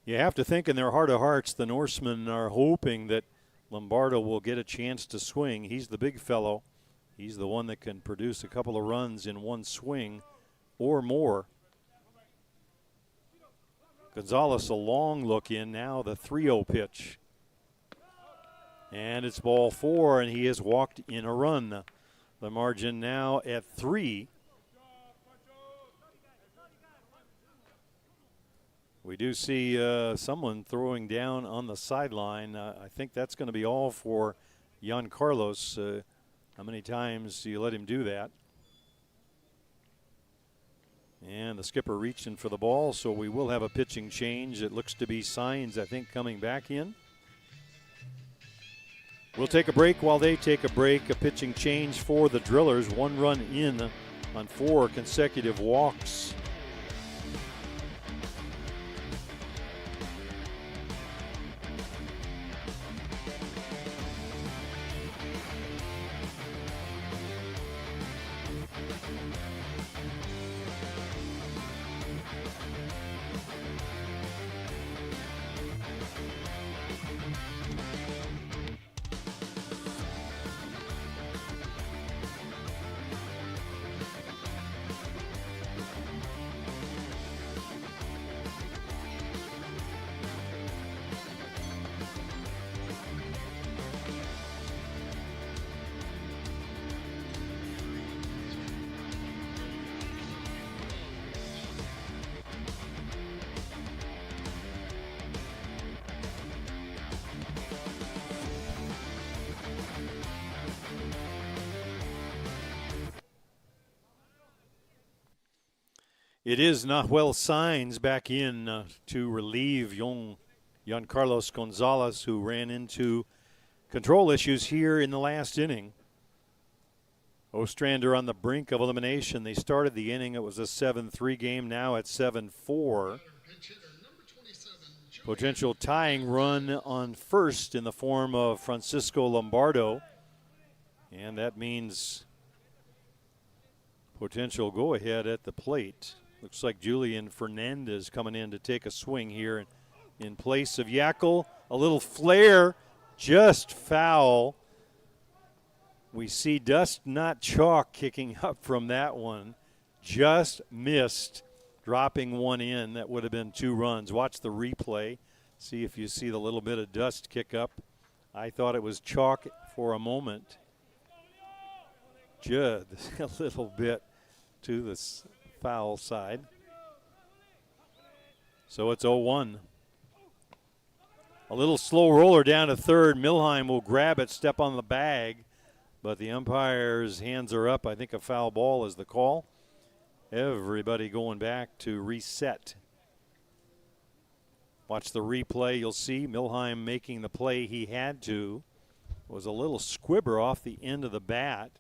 You have to think in their heart of hearts the Norsemen are hoping that Lombardo will get a chance to swing. He's the big fellow. He's the one that can produce a couple of runs in one swing or more. Gonzalez a long look in now, the 3-0 pitch. And it's ball 4, and he has walked in a run. The margin now at 3. We do see someone throwing down on the sideline. I think that's going to be all for Jan Carlos. How many times do you let him do that? And the skipper reached in for the ball, so we will have a pitching change. It looks to be Signs, I think, coming back in. We'll take a break while they take a break. A pitching change for the Drillers. 1 run in on 4 consecutive walks. It is Nahuel Sainz back in to relieve Carlos Gonzalez, who ran into control issues here in the last inning. Ostrander on the brink of elimination. They started the inning. It was a 7-3 game. Now it's 7-4. Potential tying run on first in the form of Francisco Lombardo. And that means potential go-ahead at the plate. Looks like Julian Fernandez coming in to take a swing here in place of Yackel. A little flare, just foul. We see dust, not chalk, kicking up from that one. Just missed, dropping one in. That would have been 2 runs. Watch the replay. See if you see the little bit of dust kick up. I thought it was chalk for a moment. Just a little bit to the foul side. So it's 0-1. A little slow roller down to third. Milheim will grab it, step on the bag, but the umpire's hands are up. I think a foul ball is the call. Everybody going back to reset. Watch the replay. You'll see Milheim making the play he had to. It was a little squibber off the end of the bat.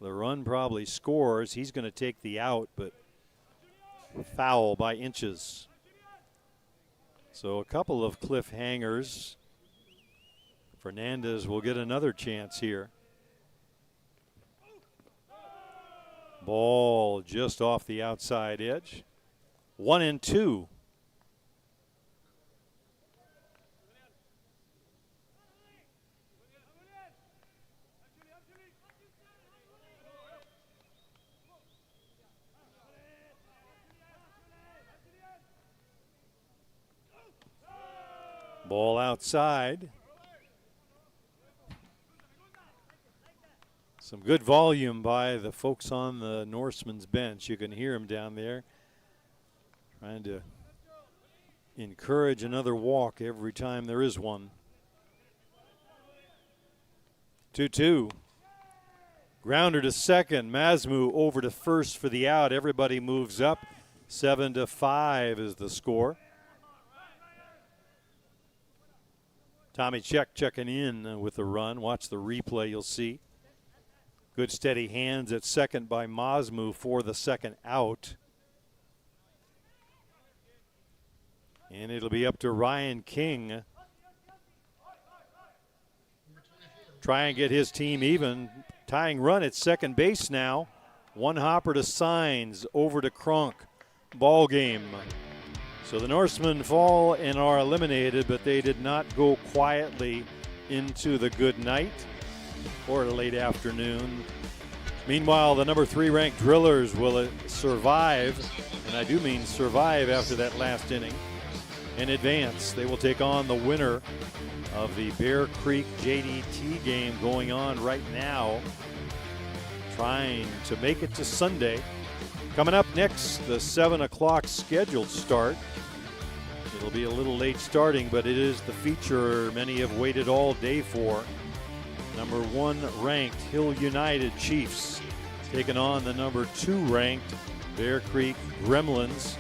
The run probably scores. He's going to take the out, but foul by inches. So a couple of cliffhangers. Fernandez will get another chance here. Ball just off the outside edge. 1-2. Ball outside. Some good volume by the folks on the Norseman's bench. You can hear them down there trying to encourage another walk every time there is one. 2-2. Grounder to second. Masmu over to first for the out. Everybody moves up. 7-5 is the score. Tommy checking in with the run. Watch the replay, you'll see. Good steady hands at second by Masmu for the second out. And it'll be up to Ryan King. Try and get his team even. Tying run at second base now. One hopper to Sainz, over to Kronk. Ball game. So the Norsemen fall and are eliminated, but they did not go quietly into the good night or the late afternoon. Meanwhile, the number 3 ranked Drillers will survive, and I do mean survive after that last inning, and advance. They will take on the winner of the Bear Creek JDT game going on right now, trying to make it to Sunday. Coming up next, the 7 o'clock scheduled start. It'll be a little late starting, but it is the feature many have waited all day for. Number 1 ranked Hill United Chiefs taking on the number 2 ranked Bear Creek Gremlins.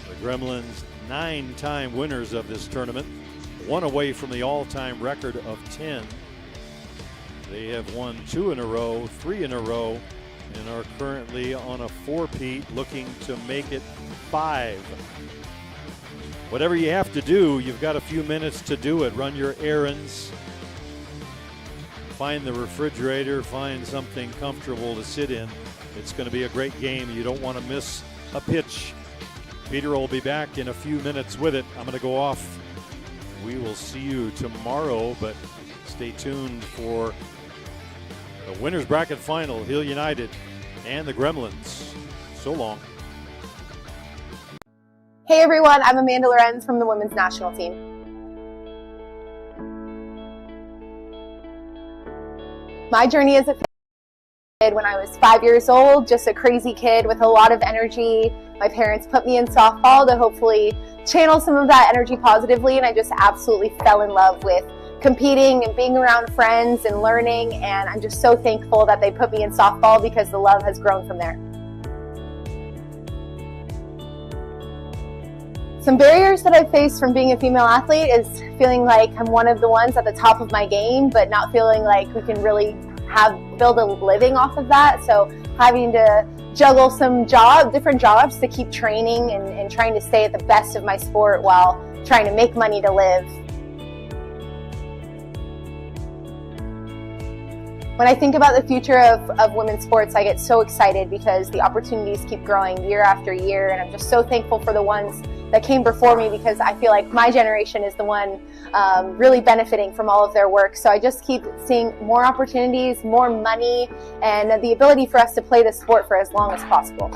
The Gremlins 9-time winners of this tournament, 1 away from the all-time record of 10 They have won 2 in a row, 3 in a row, and are currently on a 4-peat looking to make it 5. Whatever you have to do, you've got a few minutes to do it. Run your errands, find the refrigerator, find something comfortable to sit in. It's going to be a great game. You don't want to miss a pitch. Peter will be back in a few minutes with it. I'm going to go off. We will see you tomorrow, but stay tuned for the winners bracket final, Hill United and the Gremlins. So long. Hey everyone, I'm Amanda Lorenz from the women's national team. My journey as a kid, when I was 5 years old, just a crazy kid with a lot of energy. My parents put me in softball to hopefully channel some of that energy positively, and I just absolutely fell in love with competing and being around friends and learning, and I'm just so thankful that they put me in softball because the love has grown from there. Some barriers that I faced from being a female athlete is feeling like I'm one of the ones at the top of my game, but not feeling like we can really build a living off of that. So having to juggle some different jobs to keep training and trying to stay at the best of my sport while trying to make money to live. When I think about the future of women's sports, I get so excited because the opportunities keep growing year after year, and I'm just so thankful for the ones that came before me because I feel like my generation is the one really benefiting from all of their work. So I just keep seeing more opportunities, more money, and the ability for us to play the sport for as long as possible.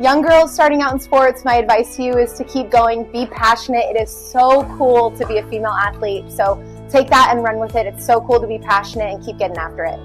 Young girls starting out in sports, my advice to you is to keep going, be passionate. It is so cool to be a female athlete. So take that and run with it. It's so cool to be passionate and keep getting after it.